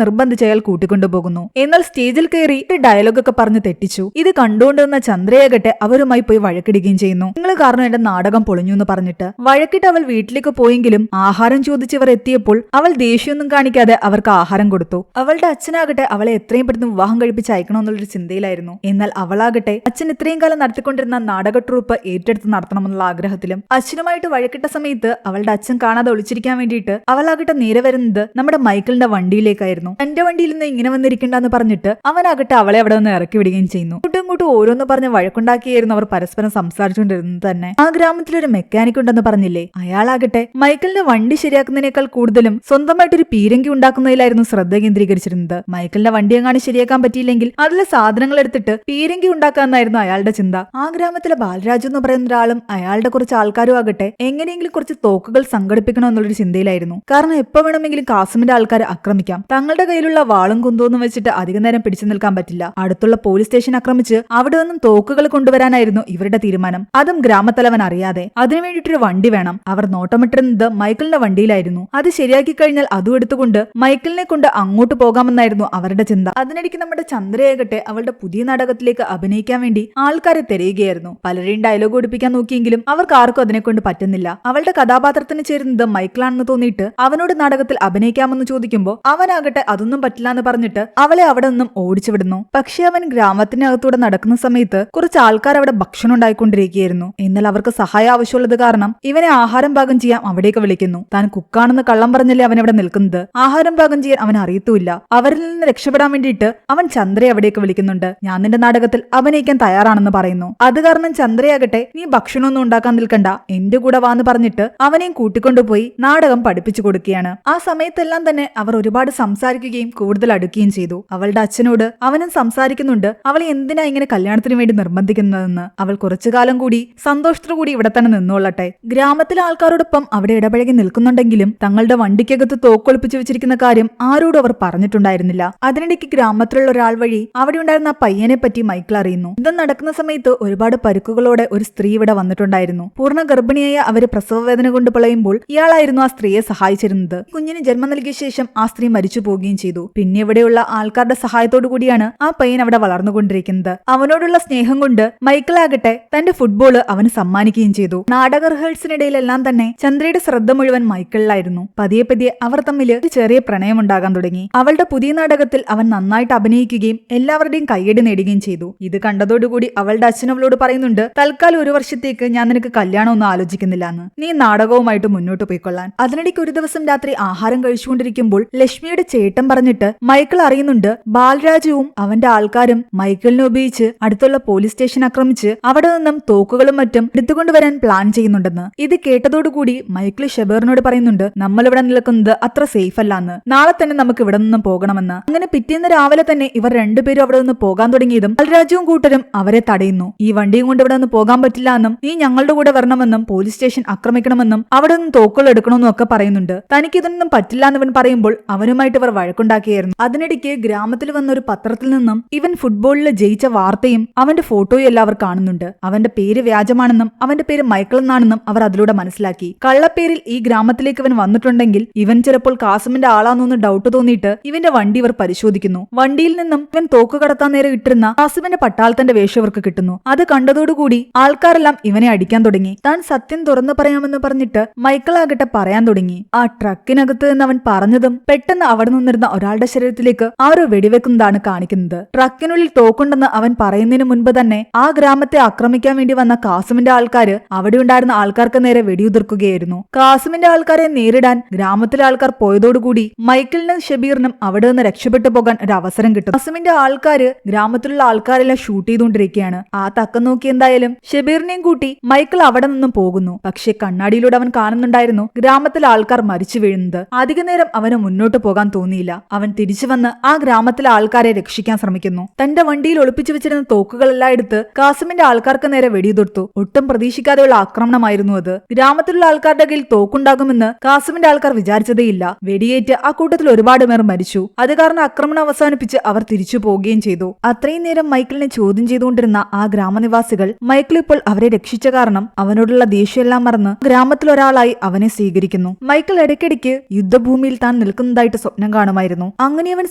നിർബന്ധിച്ച് അയാൾ കൂട്ടിക്കൊണ്ടുപോകുന്നു. എന്നാൽ സ്റ്റേജിൽ കയറി ഒരു ഡയലോഗൊക്കെ പറഞ്ഞ് തെറ്റിച്ചു. ഇത് കണ്ടുകൊണ്ടിരുന്ന ചന്ദ്രയാകട്ടെ അവരുമായി പോയി വഴക്കിടുകയും ചെയ്യുന്നു. നിങ്ങൾ കാരണം എന്റെ നാടകം പൊളിഞ്ഞു എന്ന് പറഞ്ഞിട്ട് വഴക്കിട്ട് അവൾ വീട്ടിലേക്ക് പോയെങ്കിലും ആഹാരം ചോദിച്ചവർ എത്തിയപ്പോൾ അവൾ ദേഷ്യമൊന്നും കാണിക്കാതെ അവർക്ക് ആഹാരം കൊടുത്തു. അവളുടെ അച്ഛനാകട്ടെ അവളെ എത്രയും പെട്ടെന്ന് വിവാഹം കഴിപ്പിച്ച് അയക്കണമെന്നുള്ളൊരു ചിന്തയിലായിരുന്നു. എന്നാൽ അവളാകട്ടെ അച്ഛൻ ഇത്രയും കാലം നടത്തിക്കൊണ്ടിരുന്ന നാടക ട്രൂപ്പ് ഏറ്റെടുത്ത് നടത്തണമെന്നുള്ള ആഗ്രഹത്തിലും. അച്ഛനുമായിട്ട് വഴക്കിട്ട സമയത്ത് അവളുടെ അച്ഛൻ കാണാതെ ഒളിച്ചിരിക്കാൻ വേണ്ടിയിട്ട് അവളാകട്ടെ നേരെ വരുന്നത് നമ്മുടെ മൈക്കിളിന്റെ വണ്ടിയിലേക്കായിരുന്നു. തന്റെ വണ്ടിയിൽ നിന്ന് ഇങ്ങനെ വന്നിരിക്കണ്ടെന്ന് പറഞ്ഞിട്ട് അവനാകട്ടെ അവളെ അവിടെ നിന്ന് ഇറക്കി വിടുകയും ചെയ്യുന്നു. ഇങ്ങോട്ടും ഓരോന്ന് പറഞ്ഞ് വഴക്കുണ്ടാക്കിയായിരുന്നു അവർ പരസ്പരം സംസാരിച്ചുകൊണ്ടിരുന്നത് തന്നെ. ആ ഗ്രാമത്തിലൊരു മെക്കാനിക് ഉണ്ടെന്ന് പറഞ്ഞില്ലേ, അയാളാകട്ടെ മൈക്കിളിന്റെ വണ്ടി ശരിയാക്കുന്നതിനേക്കാൾ കൂടുതലും സ്വന്തമായിട്ടൊരു പീരങ്കി ഉണ്ടാക്കുന്നതിലായിരുന്നു ശ്രദ്ധ കേന്ദ്രീകരിച്ചിരുന്നത്. മൈക്കിളിന്റെ വണ്ടി എങ്ങാനും ശരിയാക്കാൻ പറ്റിയില്ലെങ്കിൽ അതിലെ സാധനങ്ങൾ എടുത്തിട്ട് പീരങ്കി ഉണ്ടാക്കാമെന്നായിരുന്നു അയാളുടെ ചിന്ത. ആ ഗ്രാമത്തിലെ ബാലരാജു എന്ന് പറയുന്ന ഒരാളും അയാളുടെ കുറച്ച് ആൾക്കാരും ആകട്ടെ എങ്ങനെയെങ്കിലും കുറച്ച് തോക്കുകൾ സംഘടിപ്പിക്കണമെന്നുള്ളൊരു ചിന്തയിലായിരുന്നു. കാരണം എപ്പോ വേണമെങ്കിലും കാസിമിന്റെ ആൾക്കാരെ ആക്രമിക്കാം. തങ്ങളുടെ കയ്യിലുള്ള വാളും കുന്തോന്നും വെച്ചിട്ട് അധികം നേരം പിടിച്ചു നിൽക്കാൻ പറ്റില്ല. അടുത്തുള്ള പോലീസ് സ്റ്റേഷൻ ആക്രമിച്ച് അവിടെ നിന്നും തോക്കുകൾ കൊണ്ടുവരാനായിരുന്നു ഇവരുടെ തീരുമാനം. അതും ഗ്രാമത്തലവൻ അറിയാതെ. അതിനു വേണ്ടിയിട്ടൊരു വണ്ടി വേണം. അവർ നോട്ടമിട്ടിരുന്നത് മൈക്കിളിന്റെ വണ്ടിയിലായിരുന്നു. അത് ശരിയാക്കി കഴിഞ്ഞാൽ അതും എടുത്തുകൊണ്ട് മൈക്കിളിനെ കൊണ്ട് അങ്ങോട്ട് പോകാമെന്നായിരുന്നു അവരുടെ ചിന്ത. അതിനിടയ്ക്ക് നമ്മുടെ ചന്ദ്രയാകട്ടെ അവളുടെ പുതിയ നാടകത്തിലേക്ക് അഭിനയിക്കാൻ വേണ്ടി ആൾക്കാരെ തിരയുകയായിരുന്നു. പലരെയും ഡയലോഗ് ഓടിപ്പിക്കാൻ നോക്കിയെങ്കിലും അവർക്ക് ആർക്കും അതിനെ കൊണ്ട് പറ്റുന്നില്ല. അവളുടെ കഥാപാത്രത്തിന് ചേരുന്നത് മൈക്കിളാണെന്ന് തോന്നിയിട്ട് അവനോട് നാടകത്തിൽ അഭിനയിക്കാമെന്ന് ചോദിക്കുമ്പോൾ അവനാകട്ടെ അതൊന്നും പറ്റില്ല എന്ന് പറഞ്ഞിട്ട് അവളെ അവിടെ നിന്നും ഓടിച്ചുവിടുന്നു. പക്ഷെ അവൻ ഗ്രാമത്തിനകത്തൂടെ നടക്കുന്ന സമയത്ത് കുറച്ച് ആൾക്കാർ അവിടെ ഭക്ഷണം ഉണ്ടായിക്കൊണ്ടിരിക്കുകയായിരുന്നു. എന്നാൽ അവർക്ക് സഹായം ആവശ്യമുള്ളത് കാരണം ഇവനെ ആഹാരം പാകം ചെയ്യാൻ അവിടേക്ക് വിളിക്കുന്നു. താൻ കുക്കാണെന്ന് കള്ളം പറഞ്ഞല്ലേ അവൻ അവിടെ നിൽക്കുന്നത്. ആഹാരം പാകം ചെയ്യാൻ അവൻ അറിയത്തുമില്ല. അവരിൽ നിന്ന് രക്ഷപ്പെടാൻ വേണ്ടിയിട്ട് അവൻ ചന്ദ്രയെ അവിടേക്ക് വിളിക്കുന്നുണ്ട്. ഞാൻ നിന്റെ നാടകത്തിൽ അഭിനയിക്കാൻ തയ്യാറാണെന്ന് പറയുന്നു. അത് കാരണം ചന്ദ്രയാകട്ടെ നീ ഭക്ഷണമൊന്നും ഉണ്ടാക്കാൻ നിൽക്കണ്ട, എന്റെ കൂടെ വാന്ന് പറഞ്ഞിട്ട് അവനെയും കൂട്ടിക്കൊണ്ടുപോയി നാടകം പഠിപ്പിച്ചു കൊടുക്കുകയാണ്. ആ സമയത്തെല്ലാം തന്നെ അവർ ഒരുപാട് സംസാരിക്കുകയും കൂടുതൽ അടുക്കുകയും ചെയ്തു. അവളുടെ അച്ഛനോട് അവനും സംസാരിക്കുന്നുണ്ട് അവളെ എന്തിനാ ഇങ്ങനെ കല്യാണത്തിന് വേണ്ടി നിർബന്ധിക്കുന്നതെന്ന്. അവൾ കുറച്ചു കാലം കൂടി സന്തോഷത്തോടു കൂടി ഇവിടെ തന്നെ നിന്നോളട്ടെ. ഗ്രാമത്തിലെ ആൾക്കാരോടൊപ്പം അവിടെ ഇടപഴകി നിൽക്കുന്നുണ്ടെങ്കിലും തങ്ങളുടെ വണ്ടിക്കകത്ത് തോക്കൊളിപ്പിച്ചു വെച്ചിരിക്കുന്ന കാര്യം ആരോടും അവർ പറഞ്ഞിട്ടുണ്ടായിരുന്നില്ല. അതിനിടയ്ക്ക് ഗ്രാമത്തിലുള്ള ഒരാൾ വഴി അവിടെ ഉണ്ടായിരുന്ന ആ പയ്യനെ പറ്റി മൈക്കിൾ അറിയുന്നു. ഇത് നടക്കുന്ന സമയത്ത് ഒരുപാട് പരുക്കുകളോടെ ഒരു സ്ത്രീ ഇവിടെ വന്നിട്ടുണ്ടായിരുന്നു. പൂർണ്ണ ഗർഭിണിയായ അവര് പ്രസവവേദന കൊണ്ട് പിളയുമ്പോൾ ഇയാളായിരുന്നു ആ സ്ത്രീയെ സഹായിച്ചിരുന്നത്. കുഞ്ഞിന് ജന്മം നൽകിയ ശേഷം ആ സ്ത്രീ മരിച്ചു പോവുകയും ചെയ്തു. പിന്നെ ഇവിടെയുള്ള ആൾക്കാരുടെ സഹായത്തോടു കൂടിയാണ് ആ പയ്യൻ അവിടെ വളർന്നുകൊണ്ടിരിക്കുന്നത്. അവനോടുള്ള സ്നേഹം കൊണ്ട് മൈക്കിൾ ആകട്ടെ തന്റെ ഫുട്ബോള് അവന് സമ്മാനിക്കുകയും ചെയ്തു. നാടക റിഹേഴ്സലിനിടയിലെല്ലാം തന്നെ ചന്ദ്രയുടെ ശ്രദ്ധ മുഴുവൻ മൈക്കിളിലായിരുന്നു. പതിയെ പതിയെ അവർ തമ്മിൽ ഒരു ചെറിയ പ്രണയം ഉണ്ടാകാൻ തുടങ്ങി. അവളുടെ പുതിയ നാടകത്തിൽ അവൻ നന്നായിട്ട് അഭിനയിക്കുകയും എല്ലാവരുടെയും കയ്യടി നേടുകയും ചെയ്തു. ഇത് കണ്ടതോടുകൂടി അവളുടെ അച്ഛൻ അവളോട് പറയുന്നുണ്ട്, തൽക്കാലം ഒരു വർഷത്തേക്ക് ഞാൻ നിനക്ക് കല്യാണമൊന്നും ആലോചിക്കുന്നില്ല എന്ന്, നീ നാടകവുമായിട്ട് മുന്നോട്ട് പോയിക്കൊള്ളാൻ. അതിനിടയ്ക്ക് ഒരു ദിവസം രാത്രി ആഹാരം കഴിച്ചുകൊണ്ടിരിക്കുമ്പോൾ ലക്ഷ്മിയുടെ ചേട്ടൻ പറഞ്ഞിട്ട് മൈക്കിൾ അറിയുന്നുണ്ട് ബാലരാജുവും അവന്റെ ആൾക്കാരും മൈക്കിളിനെ ഉപയോഗിച്ച് അടുത്തുള്ള പോലീസ് സ്റ്റേഷൻ ആക്രമിച്ച് അവിടെ നിന്നും തോക്കുകളും മറ്റും എടുത്തുകൊണ്ടുവരാൻ പ്ലാൻ ചെയ്യുന്നുണ്ടെന്ന്. ഇത് കേട്ടതോടുകൂടി മൈക്കിൾ ഷെബീറിനോട് പറയുന്നുണ്ട്, നമ്മളിവിടെ നിൽക്കുന്നത് അത്ര സേഫ് അല്ലാന്ന്, നാളെ തന്നെ നമുക്ക് ഇവിടെ നിന്നും പോകണമെന്ന്. അങ്ങനെ പിറ്റേന്ന് രാവിലെ തന്നെ ഇവർ രണ്ടുപേരും അവിടെ നിന്ന് പോകാൻ തുടങ്ങിയതും ബാലരാജുവും കൂട്ടരും അവരെ തടയുന്നു. ഈ വണ്ടിയും കൊണ്ട് ഇവിടെ നിന്ന് പോകാൻ പറ്റില്ല എന്നും നീ ഞങ്ങളുടെ കൂടെ വരണമെന്നും പോലീസ് സ്റ്റേഷൻ ആക്രമിക്കണമെന്നും അവിടെ നിന്ന് തോക്കുകൾ എടുക്കണമെന്നും ഒക്കെ പറയുന്നുണ്ട്. തനിക്ക് ഇതൊന്നും പറ്റില്ല എന്നിവൻ പറയുമ്പോൾ അവനുമായിട്ട് ഇവർ വഴക്കുണ്ടാക്കിയായിരുന്നു. അതിനിടയ്ക്ക് ഗ്രാമത്തിൽ വന്ന ഒരു പത്രത്തിൽ നിന്നും ഇവൻ ഫുട്ബോളിൽ ജയിച്ച വാർത്തയും അവന്റെ ഫോട്ടോയും എല്ലാം അവർ കാണുന്നുണ്ട്. അവന്റെ പേര് വ്യാജമാണെന്നും അവന്റെ പേര് മൈക്കിൾ എന്നാണെന്നും അവർ അതിലൂടെ മനസ്സിലാക്കി. കള്ളപ്പേരിൽ ഈ ഗ്രാമത്തിലേക്ക് ഇവൻ വന്നിട്ടുണ്ടെങ്കിൽ ഇവൻ ചിലപ്പോൾ കാസിമിന്റെ ആളാന്നൊന്ന് ഡൗട്ട് തോന്നിയിട്ട് ഇവന്റെ വണ്ടി ഇവർ പരിശോധിക്കുന്നു. വണ്ടിയിൽ നിന്നും ഇവൻ തോക്ക് കടത്താൻ നേരെ ഇട്ടിരുന്ന കാസിമിന്റെ പട്ടാളത്തിന്റെ വേഷം ഇവർക്ക് കിട്ടുന്നു. അത് കണ്ടതോടുകൂടി ആൾക്കാരെല്ലാം ഇവനെ അടിക്കാൻ തുടങ്ങി. താൻ സത്യം തുറന്നു പറയാമെന്ന് പറഞ്ഞിട്ട് മൈക്കിൾ ആകട്ടെ പറയാൻ തുടങ്ങി. ആ ട്രക്കിനകത്ത് നിന്ന് അവൻ പറഞ്ഞതും പെട്ടെന്ന് അവിടെ നിന്നിരുന്ന ഒരാളുടെ ശരീരത്തിലേക്ക് ആരോ വെടിവെക്കുന്നതാണ് കാണിക്കുന്നത്. ട്രക്കിനുള്ളിൽ തോക്കുണ്ടെന്ന് അവൻ പറയുന്നതിന് മുൻപ് തന്നെ ആ ഗ്രാമത്തെ ആക്രമിക്കാൻ വേണ്ടി വന്ന കാസിമിന്റെ ആൾക്കാര് അവിടെ ഉണ്ടായിരുന്ന ആൾക്കാർക്ക് നേരെ വെടിയുതിർക്കുകയായിരുന്നു. കാസിമിന്റെ ആൾക്കാരെ നേരിടാൻ ഗ്രാമത്തിലെ ആൾക്കാർ പോയതോടുകൂടി മൈക്കിളിനും ഷബീറിനും അവിടെ നിന്ന് രക്ഷപ്പെട്ടു പോകാൻ ഒരു അവസരം കിട്ടും. കാസിമിന്റെ ആൾക്കാര് ഗ്രാമത്തിലുള്ള ആൾക്കാരെല്ലാം ഷൂട്ട് ചെയ്തുകൊണ്ടിരിക്കുകയാണ്. ആ തക്കം നോക്കി എന്തായാലും ഷബീറിനെയും കൂട്ടി മൈക്കിൾ അവിടെ നിന്നും പോകുന്നു. പക്ഷെ കണ്ണാടിയിലൂടെ അവൻ കാണുന്നുണ്ടായിരുന്നു ഗ്രാമത്തിലെ ആൾക്കാർ മരിച്ചു വീഴുന്നത്. അധിക നേരം അവന് മുന്നോട്ട് പോകാൻ തോന്നിയില്ല. അവൻ തിരിച്ചു വന്ന് ആ ഗ്രാമത്തിലെ ആൾക്കാരെ രക്ഷിക്കാൻ ശ്രമിക്കുന്നു. തന്റെ വണ്ടിയിൽ ഒളിപ്പിച്ചു വെച്ചിരുന്ന തോക്കുകളെല്ലാം എടുത്ത് കാസിമിന്റെ ആൾക്കാർക്ക് നേരെ വെടിയുതിർത്തു. ഒട്ടും പ്രതീക്ഷിക്കാതെയുള്ള ആക്രമണമായിരുന്നു അത്. ഗ്രാമത്തിലുള്ള ആൾക്കാരുടെ കയ്യിൽ തോക്കുണ്ടാകുമെന്ന് കാസിമിന്റെ ആൾക്കാർ വിചാരിച്ചതേയില്ല. വെടിയേറ്റ് ആ കൂട്ടത്തിൽ ഒരുപാട് പേർ മരിച്ചു. അത് കാരണം ആക്രമണം അവസാനിപ്പിച്ച് അവർ തിരിച്ചു പോവുകയും ചെയ്തു. അത്രയും നേരം മൈക്കിളിനെ ചോദ്യം ചെയ്തുകൊണ്ടിരുന്ന ആ ഗ്രാമനിവാസികൾ മൈക്കിൾ ഇപ്പോൾ അവരെ രക്ഷിച്ച കാരണം അവനോടുള്ള ദേഷ്യമെല്ലാം മറന്ന് ഗ്രാമത്തിലൊരാളായി അവനെ സ്വീകരിക്കുന്നു. മൈക്കിൾ ഇടയ്ക്കിടയ്ക്ക് യുദ്ധഭൂമിയിൽ താൻ നിൽക്കുന്നതായിട്ട് സ്വപ്നം കാണുമായിരുന്നു. അങ്ങനെ അവൻ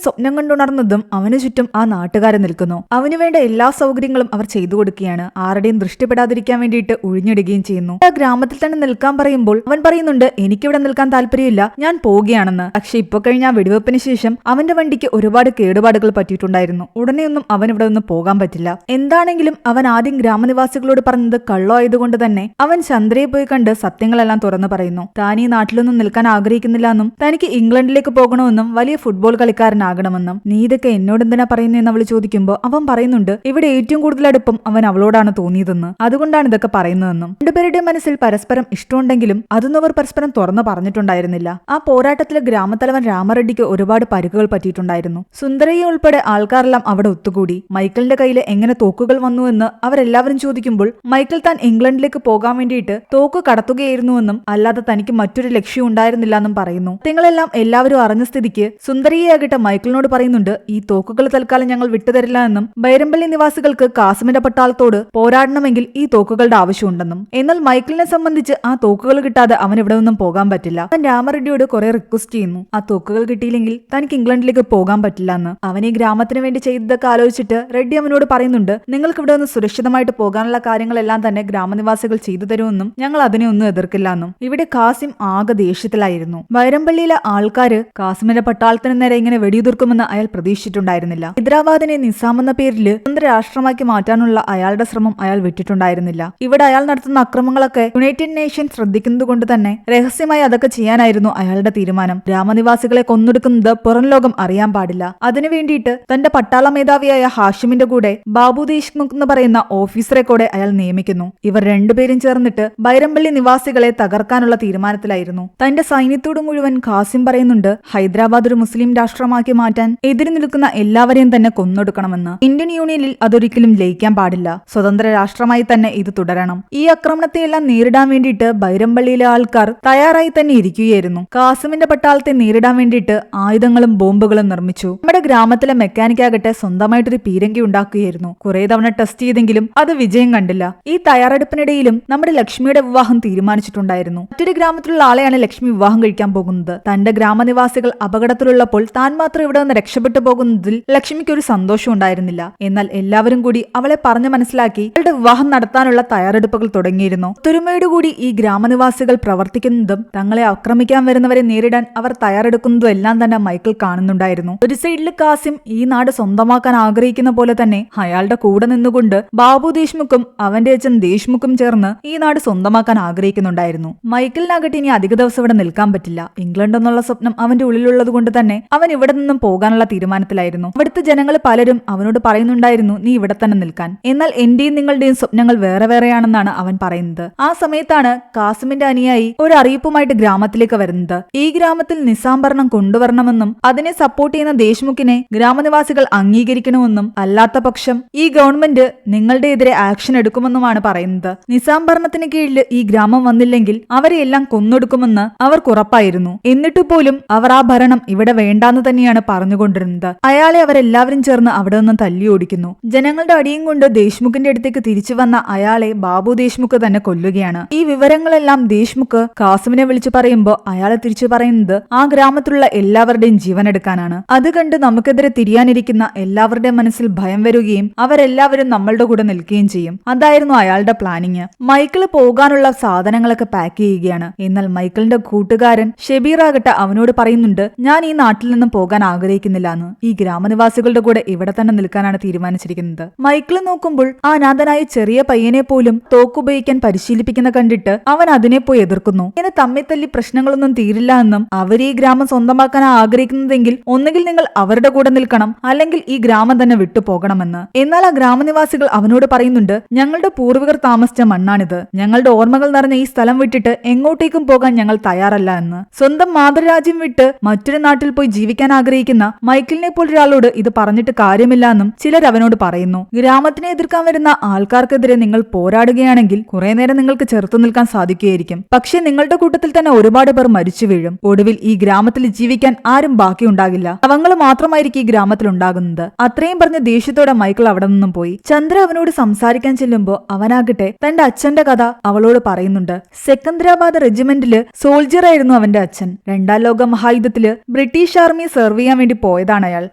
സ്വപ്നം കണ്ടുണർന്നതും അവനു ചുറ്റും ആ നാട്ടുകാരെ നിൽക്കുന്നു. അവന് വേണ്ട എല്ലാ സൗകര്യങ്ങളും അവർ ചെയ്തു കൊടുക്കുകയാണ്. ആരുടെയും ദൃഷ്ടിപ്പെടാതിരിക്കാൻ വേണ്ടിയിട്ട് ഒഴിഞ്ഞിടുകയും ചെയ്യുന്നു. ആ ഗ്രാമത്തിൽ തന്നെ നിൽക്കാൻ പറയുമ്പോൾ അവൻ പറയുന്നുണ്ട്, എനിക്കിവിടെ നിൽക്കാൻ താല്പര്യമില്ല, ഞാൻ പോവുകയാണെന്ന്. പക്ഷെ ഇപ്പൊ കഴിഞ്ഞ ആ വെടിവെപ്പിന് ശേഷം അവന്റെ വണ്ടിക്ക് ഒരുപാട് കേടുപാടുകൾ പറ്റിയിട്ടുണ്ടായിരുന്നു. ഉടനെയൊന്നും അവൻ ഇവിടെ നിന്ന് പോകാൻ പറ്റില്ല. എന്താണെങ്കിലും അവൻ ആദ്യം ഗ്രാമനിവാസികളോട് പറഞ്ഞത് കള്ളമായതുകൊണ്ട് തന്നെ അവൻ ചന്ദ്രയെ പോയി കണ്ട് സത്യങ്ങളെല്ലാം തുറന്നു പറയുന്നു. താൻ ഈ നാട്ടിലൊന്നും നിൽക്കാൻ ആഗ്രഹിക്കുന്നില്ല എന്നും തനിക്ക് ഇംഗ്ലണ്ടിലേക്ക് പോകണമെന്നും വലിയ ഫുട്ബോൾ കളിക്കാരനാകണമെന്നും. നീ ഇതൊക്കെ എന്നോട് എന്തിനാ പറയുന്നതെന്ന് അവൾ ചോദിക്കുമ്പോൾ അവൻ പറയുന്നുണ്ട്, ഇവിടെ ഏറ്റവും കൂടുതൽ അടുപ്പം അവൻ അവളോടാണ് തോന്നിയതെന്ന്, അതുകൊണ്ടാണ് ഇതൊക്കെ പറയുന്നതെന്നും. രണ്ടുപേരുടെ മനസ്സിൽ പരസ്പരം ഇഷ്ടമുണ്ടെങ്കിലും അതൊന്നും അവർ പരസ്പരം തുറന്നു പറഞ്ഞിട്ടുണ്ടായിരുന്നില്ല. ആ പോരാട്ടത്തിൽ ഗ്രാമത്തലവൻ രാമറെഡ്ഡിക്ക് ഒരുപാട് പരിക്കുകൾ പറ്റിയിട്ടുണ്ടായിരുന്നു. സുന്ദരയെ ഉൾപ്പെടെ ആൾക്കാരെല്ലാം അവിടെ ഒത്തുകൂടി. മൈക്കിളിന്റെ കയ്യിൽ എങ്ങനെ തോക്കുകൾ വന്നു എന്ന് അവരെല്ലാവരും ചോദിക്കുമ്പോൾ മൈക്കിൾ താൻ ഇംഗ്ലണ്ടിലേക്ക് പോകാൻ വേണ്ടിയിട്ട് തോക്ക് കടത്തുകയായിരുന്നുവെന്നും അല്ലാതെ തനിക്ക് മറ്റൊരു ലക്ഷ്യം ഉണ്ടായിരുന്നില്ല എന്നും പറയുന്നു. നിങ്ങളെല്ലാം എല്ലാവരും അറിഞ്ഞ സ്ഥിതിക്ക് സുന്ദരിയാകട്ടെ മൈക്കിളിനോട് പറയുന്നുണ്ട്, ഈ തോക്കുകൾ തൽക്കാലം ഞങ്ങൾ വിട്ടുതരില്ല എന്നും ബൈരമ്പള്ളി നിവാസികൾക്ക് കാസിമിന്റെ പട്ടാളത്തോട് പോരാടണമെങ്കിൽ ഈ തോക്കുകളുടെ ആവശ്യമുണ്ടെന്നും. എന്നാൽ മൈക്കിളിനെ സംബന്ധിച്ച് ആ തോക്കുകൾ കിട്ടാതെ അവൻ ഇവിടെ നിന്നും പോകാൻ പറ്റില്ല. അവൻ രാമറെഡ്ഡിയോട് കുറെ റിക്വസ്റ്റ് ചെയ്യുന്നു, ആ തോക്കുകൾ കിട്ടിയില്ലെങ്കിൽ തനിക്ക് ഇംഗ്ലണ്ടിലേക്ക് പോകാൻ പറ്റില്ല എന്ന്. അവൻ ഈ ഗ്രാമത്തിന് വേണ്ടി ചെയ്തതൊക്കെ ആലോചിച്ചിട്ട് റെഡ്ഡി അവനോട് പറയുന്നുണ്ട്, നിങ്ങൾക്ക് ഇവിടെ നിന്ന് സുരക്ഷിതമായിട്ട് പോകാനുള്ള കാര്യങ്ങളെല്ലാം തന്നെ ഗ്രാമനിവാസികൾ ചെയ്തു തരുമെന്നും ഞങ്ങൾ അതിനെ ഒന്നും എതിർക്കില്ല എന്നും. ഇവിടെ കാസിം ആകെ ദേഷ്യത്തിലായിരുന്നു. ബൈരമ്പള്ളിയിലെ ആൾക്കാര് കാസിമിന്റെ പട്ടാളത്തിന് നേരെ ഇങ്ങനെ വെടിയുതിർക്കുമെന്ന് അയാൾ പ്രതീക്ഷിച്ചിട്ടുണ്ടായിരുന്നില്ല. ഹൈദരാബാദിനെ നിസാം എന്ന പേരിൽ സ്വന്തം രാഷ്ട്രമാക്കി മാറ്റാനുള്ള അയാളുടെ ശ്രമം അയാൾ വിട്ടിട്ടുണ്ടായിരുന്നില്ല. ഇവിടെ അയാൾ നടത്തുന്ന അക്രമങ്ങളൊക്കെ യുണൈറ്റഡ് നേഷൻ ശ്രദ്ധിക്കുന്നത് കൊണ്ട് തന്നെ രഹസ്യമായി അതൊക്കെ ചെയ്യാനായിരുന്നു അയാളുടെ തീരുമാനം. ഗ്രാമനിവാസികളെ കൊന്നൊടുക്കുന്നത് പുറം ലോകം അറിയാൻ പാടില്ല. അതിനു വേണ്ടിയിട്ട് തന്റെ പട്ടാള മേധാവിയായ ഹാഷിമിന്റെ കൂടെ ബാബു ദേശ്മുഖ് എന്ന് പറയുന്ന ഓഫീസറെ കൂടെ അയാൾ നിയമിക്കുന്നു. ഇവർ രണ്ടുപേരും ചേർന്നിട്ട് ബൈരമ്പള്ളി നിവാസികളെ തകർക്കാനുള്ള തീരുമാനത്തിലായിരുന്നു. തന്റെ സൈന്യത്തോട് മുഴുവൻ ഖാസിം പറയുന്നുണ്ട്, ഹൈദരാബാദ് ഒരു മുസ്ലിം രാഷ്ട്രമാക്കി മാറ്റാൻ എതിര് നിൽക്കുന്ന എല്ലാവരെയും തന്നെ കൊന്നൊടുക്കണമെന്ന്. ഇന്ത്യൻ യൂണിയനിൽ അതൊരിക്കലും ലയിക്കാൻ പാടില്ല. സ്വതന്ത്ര രാഷ്ട്രമായി തന്നെ ഇത് തുടരണം. ഈ ആക്രമണത്തെയെല്ലാം നേരിടാൻ വേണ്ടിയിട്ട് ബൈരമ്പള്ളിയിലെ ആൾക്കാർ തയ്യാറായി തന്നെ ഇരിക്കുകയായിരുന്നു. കാസിമിന്റെ പട്ടാളത്തെ നേരിടാൻ വേണ്ടിയിട്ട് ആയുധങ്ങളും ബോംബുകളും നിർമ്മിച്ചു. നമ്മുടെ ഗ്രാമത്തിലെ മെക്കാനിക്കാകട്ടെ സ്വന്തമായിട്ടൊരു പീരങ്കി ഉണ്ടാക്കുകയായിരുന്നു. കുറെ തവണ ടെസ്റ്റ് ചെയ്തെങ്കിലും അത് വിജയം കണ്ടില്ല. ഈ തയ്യാറെടുപ്പിനിടയിലും നമ്മുടെ ലക്ഷ്മിയുടെ വിവാഹം തീരുമാനിച്ചിട്ടുണ്ടായിരുന്നു. മറ്റൊരു ഗ്രാമത്തിലുള്ള ആളെയാണ് ലക്ഷ്മി വിവാഹം കഴിക്കാൻ പോകുന്നത്. തന്റെ ഗ്രാമനിവാസികൾ അപകടത്തിലുള്ളപ്പോൾ താൻ മാത്രം ഇവിടെ നിന്ന് രക്ഷപ്പെട്ടു പോകുന്നതിൽ ലക്ഷ്മിക്ക് ഒരു സന്തോഷം ഉണ്ടായിരുന്നില്ല. എന്നാൽ എല്ലാവരും കൂടി അവളെ പറഞ്ഞു മനസ്സിലാക്കി അവളുടെ വിവാഹം നടത്താനുള്ള തയ്യാറെടുപ്പുകൾ തുടങ്ങിയിരുന്നു. ഒത്തൊരുമയോടുകൂടി ഈ ഗ്രാമനിവാസികൾ പ്രവർത്തിക്കുന്നതും തങ്ങളെ ആക്രമിക്കാൻ വരുന്നവരെ നേരിടാൻ അവർ തയ്യാറെടുക്കുന്നതും എല്ലാം തന്നെ മൈക്കിൾ കാണുന്നുണ്ടായിരുന്നു. ഒരു സൈഡിൽ കാസിം ഈ നാട് സ്വന്തമാക്കാൻ ആഗ്രഹിക്കുന്ന പോലെ തന്നെ അയാളുടെ കൂടെ നിന്നുകൊണ്ട് ബാബു ദേശ്മുഖും അവന്റെ അച്ഛൻ ദേശ്മുഖും ചേർന്ന് ഈ നാട് സ്വന്തമാക്കാൻ ആഗ്രഹിക്കുന്നുണ്ടായിരുന്നു. മൈക്കിളിനാകട്ടെ ഇനി അധിക ദിവസം ഇവിടെ നിൽക്കാൻ പറ്റില്ല. ഇംഗ്ലണ്ട് എന്നുള്ള സ്വപ്നം അവന്റെ ഉള്ളിലുള്ളത് കൊണ്ട് തന്നെ അവൻ ഇവിടെ നിന്നും പോകാനുള്ള തീരുമാനത്തിലായിരുന്നു. ഇവിടുത്തെ ജനങ്ങൾ പലരും അവനോട് പറയുന്നുണ്ടായിരുന്നു, നീ ഇവിടെ തന്നെ നിൽക്കാൻ. എന്നാൽ എന്റെയും നിങ്ങളുടെയും സ്വപ്നങ്ങൾ വേറെ വേറെയാണെന്നാണ് അവൻ പറയുന്നത്. ആ സമയത്താണ് കാസിമിന്റെ അനുയായി ഒരു അറിയിപ്പുമായിട്ട് ഗ്രാമത്തിലേക്ക് വരുന്നത്. ഈ ഗ്രാമത്തിൽ നിസാം ഭരണം കൊണ്ടുവരണമെന്നും അതിനെ സപ്പോർട്ട് ചെയ്യുന്ന ദേശ്മുഖിനെ ഗ്രാമനിവാസികൾ അംഗീകരിക്കണമെന്നും അല്ലാത്ത പക്ഷം ഈ ഗവൺമെന്റ് നിങ്ങളുടെ എതിരെ ആക്ഷൻ എടുക്കുമെന്നുമാണ് പറയുന്നത്. നിസാം ഭരണത്തിന് കീഴിൽ ഈ ഗ്രാമം വന്നില്ലെങ്കിൽ അവരെയെല്ലാം കൊന്നൊടുക്കുമെന്ന് അവർക്ക് ഉറപ്പായിരുന്നു. എന്നിട്ടു പോലും അവർ ആ ഭരണം ഇവിടെ വേണ്ടാന്ന് തന്നെയാണ് പറഞ്ഞുകൊണ്ടിരുന്നത്. അയാളെ അവരെല്ലാവരും ചേർന്ന് അവിടെ നിന്ന് തല്ലി ഓടിക്കുന്നു. ജനങ്ങളുടെ അടിയും കൊണ്ട് ദേശ്മുഖിന്റെ അടുത്തേക്ക് തിരിച്ചു വന്ന അയാളെ ബാബു ദേശ്മുഖ് തന്നെ കൊല്ലുകയാണ്. ഈ വിവരങ്ങളെല്ലാം ദേശ്മുഖ് കാസിമിനെ വിളിച്ചു പറയുമ്പോൾ അയാളെ തിരിച്ചു പറയുന്നത് ആ ഗ്രാമത്തിലുള്ള എല്ലാവരുടെയും ജീവൻ എടുക്കാനാണ്. അത് കണ്ട് നമുക്കെതിരെ തിരിയാനിരിക്കുന്ന എല്ലാവരുടെയും മനസ്സിൽ ഭയം വരികയും അവരെല്ലാവരും നമ്മളുടെ കൂടെ നിൽക്കുകയും ചെയ്യും. അതായിരുന്നു അയാളുടെ പ്ലാനിങ്. മൈക്കിള് പോകാനുള്ള സാധനങ്ങളൊക്കെ പാക്ക് ചെയ്യുകയാണ്. എന്നാൽ മൈക്കിളിന്റെ കൂട്ടുകാരൻ ഷെബീർ ആകട്ടെ അവനോട് പറയുന്നുണ്ട്, ഞാൻ ഈ നാട്ടിൽ നിന്നും പോകാൻ ആഗ്രഹിക്കുന്നില്ല എന്ന്. ഈ ഗ്രാമനിവാസികളുടെ കൂടെ ഇവിടെ തന്നെ നിൽക്കാനാണ് തീരുമാനിച്ചിരിക്കുന്നത്. മൈക്കിള് നോക്കുമ്പോൾ ആ അനാഥനായ ചെറിയ പയ്യനെ പോലും തോക്കുപയോഗിക്കാൻ പരിശീലിപ്പിക്കുന്ന കണ്ടിട്ട് അവൻ അതിനെ പോയി എതിർക്കുന്നു. ഇങ്ങനെ തമ്മിൽ തല്ലി പ്രശ്നങ്ങളൊന്നും തീരില്ല എന്നും അവർ ഈ ഗ്രാമം സ്വന്തമാക്കാൻ ആഗ്രഹിക്കുന്നതെങ്കിൽ ഒന്നുകിൽ നിങ്ങൾ അവരുടെ കൂടെ നിൽക്കണം, അല്ലെങ്കിൽ ഈ ഗ്രാമം തന്നെ വിട്ടുപോകണമെന്ന്. എന്നാൽ ആ ഗ്രാമനിവാസികൾ അവനോട് പറയുന്നുണ്ട്, ഞങ്ങളുടെ പൂർവികർ താമസിച്ച മണ്ണാണിത്. ഞങ്ങളുടെ ഓർമ്മകൾ നിറഞ്ഞ ഈ സ്ഥലം വിട്ടിട്ട് എങ്ങോട്ടേക്കും പോകാൻ ഞങ്ങൾ തയ്യാറല്ല എന്ന്. സ്വന്തം മാതൃരാജ്യം വിട്ട് മറ്റൊരു നാട്ടിൽ പോയി ജീവിക്കാൻ ആഗ്രഹിക്കുന്ന മൈക്കിളിനെ പോലൊരാളോട് ഇത് പറഞ്ഞിട്ട് കാര്യമില്ല എന്നും ചിലർ അവനോട് പറയുന്നു. ഗ്രാമത്തിനെ എതിർക്കാൻ വരുന്ന ആൾക്കാർക്കെതിരെ നിങ്ങൾ പോരാടുകയാണെങ്കിൽ കുറെ നേരം നിങ്ങൾക്ക് ചെറുത്തു നിൽക്കാൻ സാധിക്കുകയായിരിക്കും. പക്ഷെ നിങ്ങളുടെ കൂട്ടത്തിൽ തന്നെ ഒരുപാട് പേർ മരിച്ചു വീഴും. ഒടുവിൽ ഈ ഗ്രാമത്തിൽ ജീവിക്കാൻ ആരും ബാക്കിയുണ്ടാകില്ല. അവങ്ങൾ മാത്രം മാത്രമായിരിക്കും ഈ ഗ്രാമത്തിൽ ഉണ്ടാകുന്നത്. അത്രയും പറഞ്ഞ് ദേഷ്യത്തോടെ മൈക്കിൾ അവിടെ നിന്നും പോയി. ചന്ദ്ര അവനോട് സംസാരിക്കാൻ ചെല്ലുമ്പോ അവനാകട്ടെ തന്റെ അച്ഛന്റെ കഥ അവളോട് പറയുന്നുണ്ട്. സെക്കന്ദരാബാദ് റെജിമെന്റില് സോൾജിയറായിരുന്നു അവന്റെ അച്ഛൻ. രണ്ടാം ലോക മഹായുദ്ധത്തില് ബ്രിട്ടീഷ് ആർമിയെ സെർവ് ചെയ്യാൻ വേണ്ടി പോയതാണ് അയാൾ.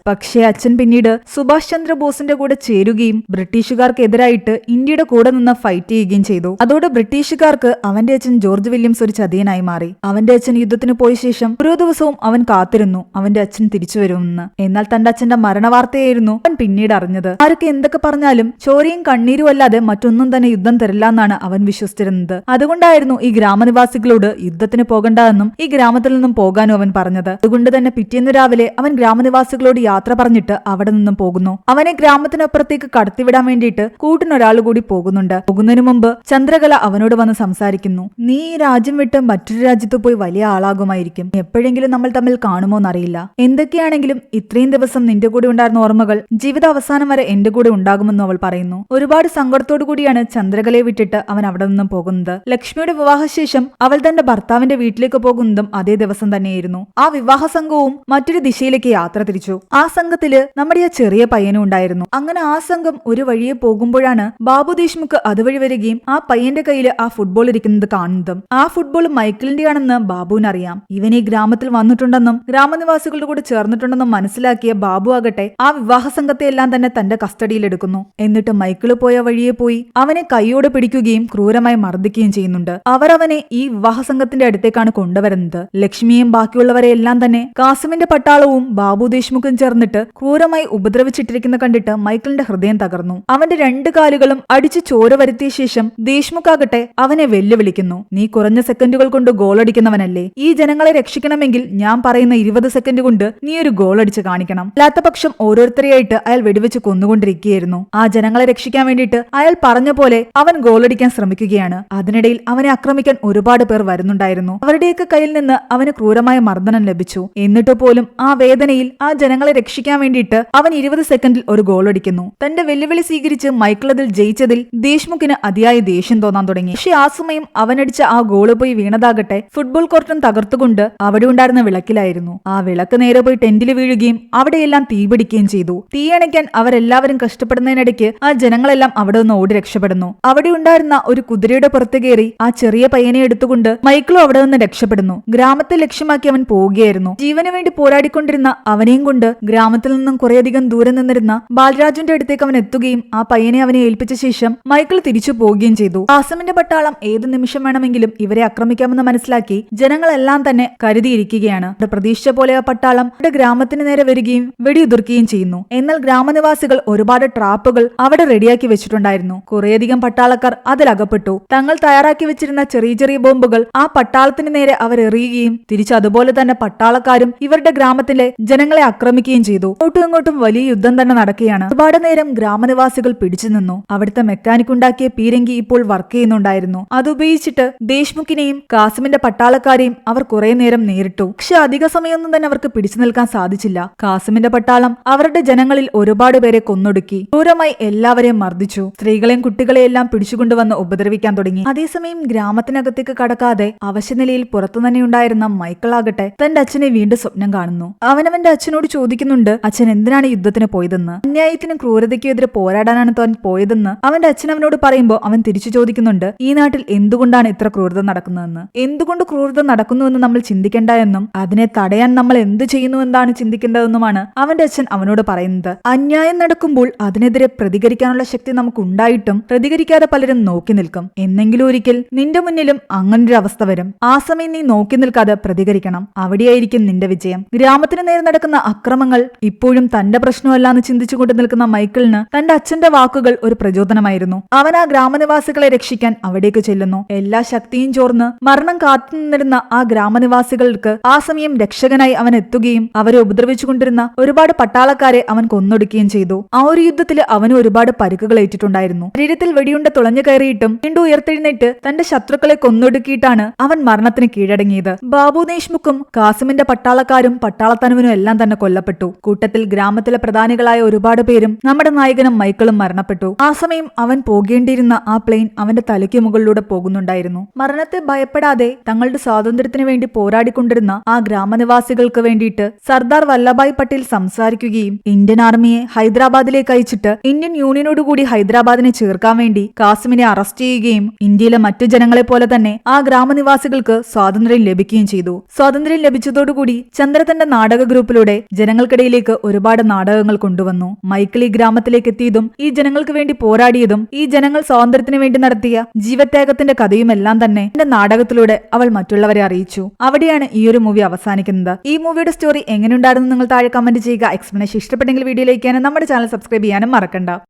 പക്ഷേ അച്ഛൻ പിന്നീട് സുഭാഷ് ചന്ദ്രബോസിന്റെ കൂടെ ചേരുകയും ബ്രിട്ടീഷുകാർക്കെതിരായിട്ട് ഇന്ത്യയുടെ കൂടെ നിന്ന് ഫൈറ്റ് ചെയ്യുകയും ചെയ്തു. അതോടെ ബ്രിട്ടീഷുകാർക്ക് അവന്റെ അച്ഛൻ ജോർജ് വില്യംസ് ഒരു ചതിയനായി മാറി. അവന്റെ അച്ഛൻ യുദ്ധത്തിന് പോയ ശേഷം ഓരോ ദിവസവും അവൻ കാത്തിരുന്നു അവന്റെ അച്ഛൻ തിരിച്ചു വരുമെന്ന്. എന്നാൽ തന്റെ അച്ഛന്റെ മരണവാർത്തയായിരുന്നു അവൻ പിന്നീട് അറിഞ്ഞത്. ആരൊക്കെ എന്തൊക്കെ പറഞ്ഞാലും ചോരയും കണ്ണീരും അല്ലാതെ മറ്റൊന്നും തന്നെ യുദ്ധം തരില്ല എന്നാണ് അവൻ വിശ്വസിച്ചിരുന്നത്. അതുകൊണ്ടായിരുന്നു ഈ ഗ്രാമനിവാസികളോട് യുദ്ധത്തിന് പോകണ്ടെന്നും ഈ ഗ്രാമത്തിൽ നിന്നും പോകാനും അവൻ പറഞ്ഞത്. അതുകൊണ്ട് തന്നെ പിറ്റേന്ന് രാവിലെ അവൻ ഗ്രാമനിവാസികളോട് യാത്ര പറഞ്ഞിട്ട് അവിടെ നിന്നും പോകുന്നു. അവനെ ഗ്രാമത്തിനപ്പുറത്തേക്ക് കടത്തിവിടാൻ വേണ്ടിയിട്ട് കൂട്ടിനൊരാൾ കൂടി പോകുന്നുണ്ട്. പോകുന്നതിന് മുമ്പ് ചന്ദ്രകല അവനോട് വന്ന് സംസാരിക്കുന്നു. നീ ഈ രാജ്യം വിട്ട് മറ്റൊരു രാജ്യത്ത് പോയി വലിയ ആളാകുമായിരിക്കും. എപ്പോഴെങ്കിലും നമ്മൾ തമ്മിൽ കാണുമോന്നറിയില്ല. എന്തൊക്കെയാണെങ്കിലും ഇത്രയും ദിവസം നിന്റെ കൂടെ ഉണ്ടായിരുന്ന ഓർമ്മകൾ ജീവിത അവസാനം വരെ എന്റെ കൂടെ ഉണ്ടാകുമെന്നും അവൾ പറയുന്നു. ഒരുപാട് സങ്കടത്തോടു കൂടിയാണ് ചന്ദ്രകലയെ വിട്ടിട്ട് അവൻ അവിടെ നിന്നും പോകുന്നത്. ലക്ഷ്മിയുടെ വിവാഹശേഷം അവൾ തന്റെ ഭർത്താവിന്റെ വീട്ടിലേക്ക് പോകുന്നതും അതേ ദിവസം തന്നെയായിരുന്നു. ആ വിവാഹ സംഘവും മറ്റൊരു ദിശയിലേക്ക് യാത്ര തിരിച്ചു. ആ സംഘത്തില് നമ്മുടെ ആ ചെറിയ പയ്യനും ഉണ്ടായിരുന്നു. അങ്ങനെ ആ സംഘം ഒരു വഴിയെ പോകുമ്പോഴാണ് ബാബു ദേശ്മുഖ് അതുവഴി വരികയും ആ പയ്യന്റെ കയ്യിൽ ആ ഫുട്ബോൾ ഇരിക്കുന്നത് കാണുന്നതും. ആ ഫുട്ബോൾ മൈക്കിളിന്റെയാണെന്ന് ബാബുവിനറിയാം. ഇവൻ ഈ ഗ്രാമത്തിൽ വന്നിട്ടുണ്ടെന്നും ഗ്രാമനിവാസികളുടെ കൂടെ ചേർന്നിട്ടുണ്ടെന്നും മനസ്സിലാക്കിയ ബാബു ആകട്ടെ ആ വിവാഹ സംഘത്തെ എല്ലാം തന്നെ തന്റെ കസ്റ്റഡിയിൽ എടുക്കുന്നു. എന്നിട്ട് മൈക്കിള് പോയ വഴിയെ പോയി അവനെ കൈയോടെ പിടിക്കുകയും ക്രൂരമായി മർദ്ദിക്കുകയും ചെയ്യുന്നുണ്ട്. അവർ അവനെ ഈ വിവാഹ സംഘത്തിന്റെ അടുത്തേക്കാണ് കൊണ്ടുവരുന്നത്. ലക്ഷ്മിയും ബാക്കിയുള്ളവരെ എല്ലാം തന്നെ കാസിമിന്റെ പട്ടാളവും ബാബു ദേശ്മുഖും ചേർന്നിട്ട് ക്രൂരമായി ഉപദ്രവിച്ചിട്ടിരിക്കുന്ന കണ്ടിട്ട് മൈക്കിളിന്റെ ഹൃദയം തകർന്നു. അവന്റെ 2 കാലുകളും അടിച്ചു ചോര വരുത്തിയ ശേഷം ദേശ്മുഖ് ആകട്ടെ അവനെ വെല്ലുവിളിക്കുന്നു. നീ കുറഞ്ഞ സെക്കൻഡുകൾ കൊണ്ട് ഗോളടിക്കുന്നവനല്ലേ? ഈ ജനങ്ങളെ രക്ഷിക്കണമെങ്കിൽ ഞാൻ പറയുന്ന 20 സെക്കൻഡ് കൊണ്ട് നീ ഒരു ഗോളടിച്ച് കാണിക്കണം. അല്ലാത്ത പക്ഷം ഓരോരുത്തരെയായിട്ട് അയാൾ വെടിവെച്ച് കൊന്നുകൊണ്ടിരിക്കുകയായിരുന്നു. ആ ജനങ്ങളെ രക്ഷിക്കാൻ വേണ്ടിയിട്ട് അയാൾ പറഞ്ഞ പോലെ അവൻ ഗോളടിക്കാൻ ശ്രമിക്കുകയാണ്. അതിനിടയിൽ അവനെ ആക്രമിക്കാൻ ഒരുപാട് പേർ വരുന്നുണ്ടായിരുന്നു. അവരുടെയൊക്കെ കയ്യിൽ നിന്ന് അവന് ക്രൂരമായ മർദ്ദനം ലഭിച്ചു. എന്നിട്ട് പോലും ആ വേദനയിൽ ആ ജനങ്ങളെ രക്ഷിക്കാൻ വേണ്ടിയിട്ട് അവൻ 20 സെക്കൻഡിൽ ഒരു ഗോളടിക്കുന്നു. തന്റെ വെല്ലുവിളി സ്വീകരിച്ച് മൈക്കിൾ അതിൽ ജയിച്ചതിൽ ദേശ്മുഖിന് അതിയായ ദേഷ്യം തോന്നാൻ തുടങ്ങി. പക്ഷെ ആ സമയം അവനടിച്ച ആ ഗോള് പോയി വീണതാകട്ടെ ഫുട്ബോൾ കോർട്ടും തകർത്തുകൊണ്ട് അവിടെ ഉണ്ടായിരുന്ന വിളക്കിലായിരുന്നു. ആ വിളക്ക് നേരെ പോയി ടെന്റിൽ വീഴുകയും അവിടെയെല്ലാം തീപിടിക്കുകയും ചെയ്തു. തീയണയ്ക്കാൻ അവരെല്ലാവരും കഷ്ടപ്പെടുന്നതിനിടയ്ക്ക് ആ ജനങ്ങളെല്ലാം അവിടെ നിന്ന് ഓടി രക്ഷപ്പെടുന്നു. അവിടെ ഉണ്ടായിരുന്ന ഒരു കുതിരയുടെ പുറത്ത് കയറി ആ ചെറിയ പയ്യനെ എടുത്തുകൊണ്ട് മൈക്കിളും അവിടെ നിന്ന് രക്ഷപ്പെടുന്നു. ഗ്രാമത്തെ ലക്ഷ്യമാക്കി അവൻ പോവുകയായിരുന്നു. ജീവന് വേണ്ടി പോരാടിക്കൊണ്ടിരുന്ന അവനെയും കൊണ്ട് ഗ്രാമത്തിൽ നിന്നും കുറേയധികം ദൂരെ നിന്നിരുന്ന ബാലരാജുവിന്റെ അടുത്തേക്ക് അവൻ എത്തുകയും ആ പയ്യനെ അവനെ ഏൽപ്പിച്ച ശേഷം മൈക്കിൾ തിരിച്ചു പോവുകയും ചെയ്തു. കാസിമിന്റെ പട്ടാളം ഏത് നിമിഷം വേണമെങ്കിലും ഇവരെ ആക്രമിക്കാമെന്ന് മനസ്സിലാക്കി ജനങ്ങളെല്ലാം തന്നെ കരുതിയിരിക്കുകയാണ്. പ്രതീക്ഷിച്ച പോലെ ആ പട്ടാളം അവിടെ ഗ്രാമത്തിന് നേരെ വരികയും വെടിയുതിർക്കുകയും ചെയ്യുന്നു. എന്നാൽ ഗ്രാമനിവാസികൾ ഒരുപാട് ട്രാപ്പുകൾ അവിടെ റെഡിയാക്കി വെച്ചിട്ടുണ്ടായിരുന്നു. കുറേയധികം പട്ടാളക്കാർ അതിലകപ്പെട്ടു. തങ്ങൾ തയ്യാറാക്കി വെച്ചിരുന്ന ചെറിയ ചെറിയ ബോംബുകൾ ആ പട്ടാളത്തിന് നേരെ അവർ എറിയുകയും തിരിച്ച് അതുപോലെ തന്നെ പട്ടാളക്കാരും ഇവരുടെ ഗ്രാമത്തിലെ ജനങ്ങളെ ആക്രമിക്കുകയും ചെയ്തു. അങ്ങോട്ടും ഇങ്ങോട്ടും വലിയ യുദ്ധം തന്നെ നടക്കുകയാണ്. ഒരുപാട് നേരം ഗ്രാമനിവാസികൾ പിടിച്ചു നിന്നു. അവിടുത്തെ മെക്കാനിക് ഉണ്ടാക്കിയ പീരങ്കി ഇപ്പോൾ വർക്ക് ചെയ്യുന്നുണ്ടായിരുന്നു. അതുപയോഗിച്ചിട്ട് ദേശ്മുഖിനെയും കാസിമിന്റെ പട്ടാളക്കാരെയും അവർ കുറെ നേരം നേരിട്ടു. പക്ഷെ അധിക സമയമൊന്നും തന്നെ അവർക്ക് പിടിച്ചു നിൽക്കാൻ സാധിച്ചില്ല. കാസിമിന്റെ പട്ടാളം അവരുടെ ജനങ്ങളിൽ ഒരുപാട് പേരെ കൊന്നൊടുക്കി. ക്രൂരമായി എല്ലാവരെയും മർദ്ദിച്ചു. സ്ത്രീകളെയും കുട്ടികളെയും എല്ലാം പിടിച്ചുകൊണ്ടുവന്ന് ഉപദ്രവിക്കാൻ തുടങ്ങി. അതേസമയം ഗ്രാമത്തിനകത്തേക്ക് കടക്കാതെ അവശനിലയിൽ പുറത്തു തന്നെ ഉണ്ടായിരുന്ന മൈക്കിൾ ആകട്ടെ തന്റെ അച്ഛനെ വീണ്ടും സ്വപ്നം കാണുന്നു. അവനവന്റെ അച്ഛനോട് ചോദിക്കുന്നുണ്ട് അച്ഛൻ എന്തിനാണ് യുദ്ധത്തിന് പോയതെന്ന്. അന്യായത്തിനും ക്രൂരതയ്ക്കും എതിരെ പോരാടാനാണ് താൻ പോയതെന്ന് അവന്റെ അച്ഛൻ അവനോട് പറയുമ്പോൾ അവൻ തിരിച്ചു ചോദിക്കുന്നുണ്ട് ഈ നാട്ടിൽ എന്തുകൊണ്ടാണ് ഇത്ര ക്രൂരത നടക്കുന്നതെന്ന്. എന്തുകൊണ്ട് ക്രൂരത നടക്കുന്നുവെന്ന് നമ്മൾ ചിന്തിക്കേണ്ട എന്നും അതിനെ തടയാൻ നമ്മൾ എന്ത് ചെയ്യുന്നു എന്നാണ് ചിന്തിക്കേണ്ടതെന്നുമാണ് അവന്റെ അച്ഛൻ അവനോട് പറയുന്നത്. അന്യായം നടക്കുമ്പോൾ അതിനെതിരെ പ്രതികരിക്കാനുള്ള ശക്തി നമുക്ക് ഉണ്ടായിട്ടും പ്രതികരിക്കാതെ പലരും നോക്കി നിൽക്കും. എന്നെങ്കിലും ഒരിക്കൽ നിന്റെ മുന്നിലും അങ്ങനൊരു അവസ്ഥ വരും. ആ സമയം നീ നോക്കി നിൽക്കാതെ പ്രതികരിക്കണം. അവിടെയായിരിക്കും നിന്റെ വിജയം. ഗ്രാമത്തിന് നേരെ നടക്കുന്ന അക്രമങ്ങൾ ഇപ്പോഴും തന്റെ പ്രശ്നമല്ലാന്ന് ചിന്തിച്ചുകൊണ്ട് നിൽക്കുന്ന മൈക്കിളിന് തന്റെ അച്ഛന്റെ വാക്കുകൾ ഒരു പ്രചോദനമായിരുന്നു. അവൻ ആ ഗ്രാമനിവാസികളെ രക്ഷിക്കാൻ അവിടേക്ക് ചെല്ലുന്നു. എല്ലാ ശക്തിയും ചോർന്ന് മരണം കാത്തുനിന്നിരുന്ന ആ ഗ്രാമനിവാസികൾക്ക് ആ സമയം രക്ഷകനായി അവൻ എത്തുകയും അവരെ ഉപദ്രവിച്ചുകൊണ്ടിരുന്ന ഒരുപാട് പട്ടാളക്കാരെ അവൻ കൊന്നൊടുക്കുകയും ചെയ്തു. ആ ഒരു യുദ്ധത്തിൽ അവന് ഒരുപാട് പരിക്കുകൾ ഏറ്റിട്ടുണ്ടായിരുന്നു. ശരീരത്തിൽ വെടിയുണ്ട തുളഞ്ഞു കയറിയിട്ടും വീണ്ടും ഉയർത്തെഴുന്നേറ്റ് തന്റെ ശത്രുക്കളെ കൊന്നൊടുക്കിയിട്ടാണ് അവൻ മരണത്തിന് കീഴടങ്ങിയത്. ബാബു ദേശ്മുഖും കാസിമിന്റെ പട്ടാളക്കാരും പട്ടാളത്തനുവിനും എല്ലാം തന്നെ കൊല്ലപ്പെട്ടു. കൂട്ടത്തിൽ ഗ്രാമത്തിലെ പ്രധാനികളായ ഒരുപാട് പേരും നമ്മുടെ നായകനും മൈക്കിളും മരണപ്പെട്ടു. ആ സമയം അവൻ പോകേണ്ടിയിരുന്ന ആ പ്ലെയിൻ അവന്റെ തലയ്ക്ക് മുകളിലൂടെ പോകുന്നുണ്ടായിരുന്നു. മരണത്തെ ഭയപ്പെടാതെ തങ്ങളുടെ സ്വാതന്ത്ര്യത്തിന് വേണ്ടി പോരാടിക്കൊണ്ടിരുന്ന ആ ഗ്രാമനിവാസികൾക്ക് വേണ്ടിയിട്ട് സർദാർ വല്ലഭായ് വല്ലഭായ് പട്ടേൽ സംസാരിക്കുകയും ഇന്ത്യൻ ആർമിയെ ഹൈദരാബാദിലേക്ക് അയച്ചിട്ട് ഇന്ത്യൻ യൂണിയനോടുകൂടി ഹൈദരാബാദിനെ ചേർക്കാൻ വേണ്ടി കാസിമിനെ അറസ്റ്റ് ചെയ്യുകയും ഇന്ത്യയിലെ മറ്റു ജനങ്ങളെ പോലെ തന്നെ ആ ഗ്രാമനിവാസികൾക്ക് സ്വാതന്ത്ര്യം ലഭിക്കുകയും ചെയ്തു. സ്വാതന്ത്ര്യം ലഭിച്ചതോടുകൂടി ചന്ദ്ര തന്റെ നാടക ഗ്രൂപ്പിലൂടെ ജനങ്ങൾക്കിടയിലേക്ക് ഒരുപാട് നാടകങ്ങൾ കൊണ്ടുവന്നു. മൈക്കിൾ ഈ ഗ്രാമത്തിലേക്ക് എത്തിയതും ഈ ജനങ്ങൾക്ക് വേണ്ടി പോരാടിയതും ഈ ജനങ്ങൾ സ്വാതന്ത്ര്യത്തിന് വേണ്ടി നടത്തിയ ജീവത്യാഗത്തിന്റെ കഥയുമെല്ലാം തന്നെ എന്റെ നാടകത്തിലൂടെ അവൾ മറ്റുള്ളവരെ അറിയിച്ചു. അവിടെയാണ് ഈ ഒരു മൂവി അവസാനിക്കുന്നത്. ഈ മൂവിയുടെ സ്റ്റോറി എങ്ങനെയുണ്ടായിരുന്നു നിങ്ങൾ താഴെ കമന്റ് ചെയ്യുക. എക്സ്പ്ലനേഷൻ ഇഷ്ടപ്പെട്ടെങ്കിൽ വീഡിയോയിലേക്ക് നമ്മുടെ ചാനൽ സബ്സ്ക്രൈബ് ചെയ്യാനും മറക്കണ്ട.